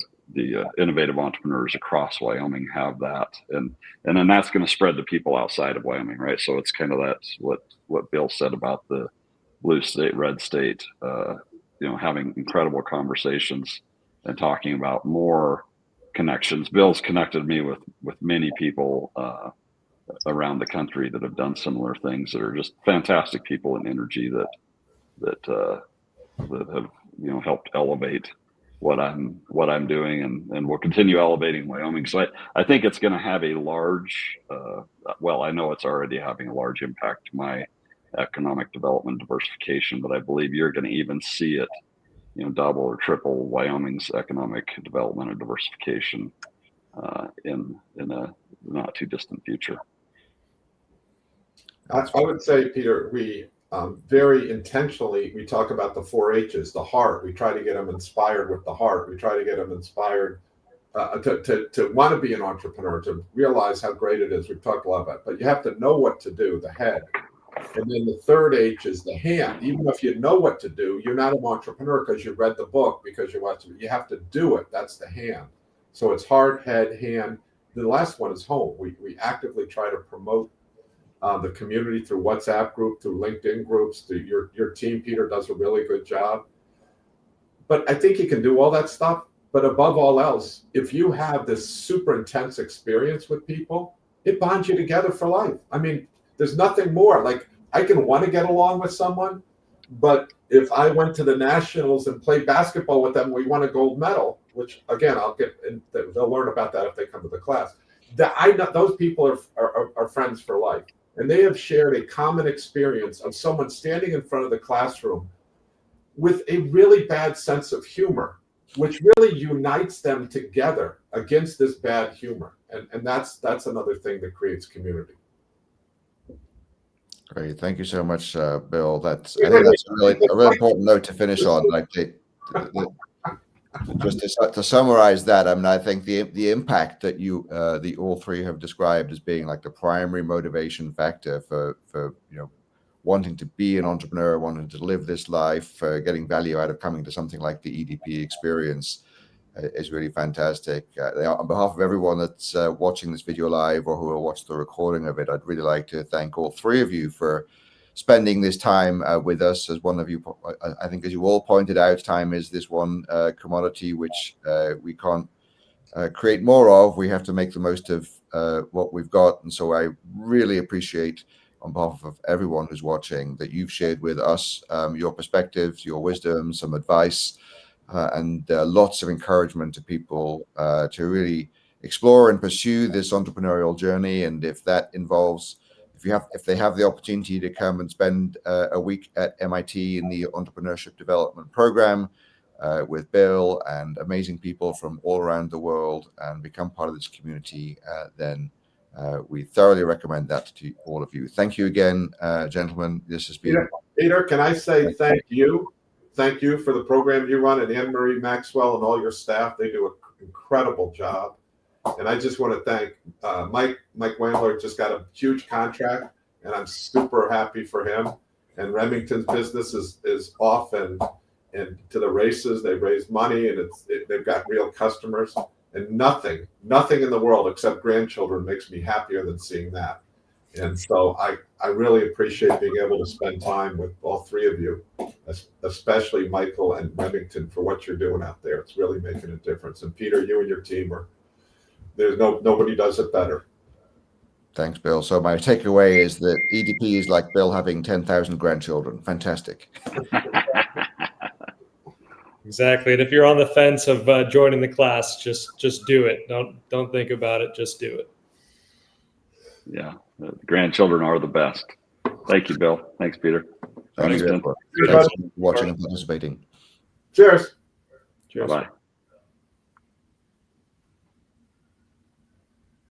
innovative entrepreneurs across Wyoming have that, and then that's going to spread to people outside of Wyoming, right? So it's kind of that's what Bill said about the blue state, red state, having incredible conversations and talking about more connections. Bill's connected me with many people around the country that have done similar things, that are just fantastic people in energy that have helped elevate what I'm doing, and will continue elevating Wyoming. So I think it's going to have a large, I know it's already having a large impact to my economic development diversification, but I believe you're going to even see it, double or triple Wyoming's economic development and diversification in a not too distant future. I would say, Peter, we very intentionally, we talk about the 4 H's, the heart. We try to get them inspired with the heart. We try to get them inspired to want to be an entrepreneur, to realize how great it is. We've talked a lot about it, but you have to know what to do, the head. And then the 3rd H is the hand. Even if you know what to do, you're not an entrepreneur because you read the book, because you watched it. You have to do it. That's the hand. So it's heart, head, hand. The last one is home. We actively try to promote the community through WhatsApp group, through LinkedIn groups. Through your team, Peter, does a really good job. But I think you can do all that stuff. But above all else, if you have this super intense experience with people, it bonds you together for life. I mean, there's nothing more. Like, I can want to get along with someone, but if I went to the Nationals and played basketball with them, we won a gold medal, which again, they'll learn about that if they come to the class. I know those people are friends for life. And they have shared a common experience of someone standing in front of the classroom with a really bad sense of humor, which really unites them together against this bad humor. And that's another thing that creates community. Great. Thank you so much, Bill. I think that's a really important note to finish on. Like just to summarize that, I mean, I think the impact that the all three have described as being like the primary motivation factor for wanting to be an entrepreneur, wanting to live this life, getting value out of coming to something like the EDP experience is really fantastic. On behalf of everyone that's watching this video live or who will watch the recording of it, I'd really like to thank all three of you for spending this time with us. As one of you, I think, as you all pointed out, time is this one commodity which we can't create more of. We have to make the most of what we've got. And so I really appreciate, on behalf of everyone who's watching, that you've shared with us your perspectives, your wisdom, some advice, and lots of encouragement to people to really explore and pursue this entrepreneurial journey. And if that involves, if they have the opportunity to come and spend a week at MIT in the Entrepreneurship Development Program with Bill and amazing people from all around the world and become part of this community, then we thoroughly recommend that to all of you. Thank you again, gentlemen. This has been... Peter, can I say thank you? Thank you for the program you run, and Anne-Marie Maxwell and all your staff. They do an incredible job. And I just want to thank Mike Wandler. Just got a huge contract, and I'm super happy for him. And Remington's business is off and to the races. They've raised money, and they've got real customers. And nothing in the world except grandchildren makes me happier than seeing that. And so I really appreciate being able to spend time with all three of you, especially Michael and Remington, for what you're doing out there. It's really making a difference. And Peter, you and your team nobody does it better. Thanks, Bill. So my takeaway is that EDP is like Bill having 10,000 grandchildren. Fantastic. Exactly. And if you're on the fence of joining the class, just do it. Don't think about it. Just do it. Yeah, the grandchildren are the best. Thank you, Bill. Thanks, Peter. Thanks Thanks. for watching and participating. Cheers. Cheers. Bye-bye.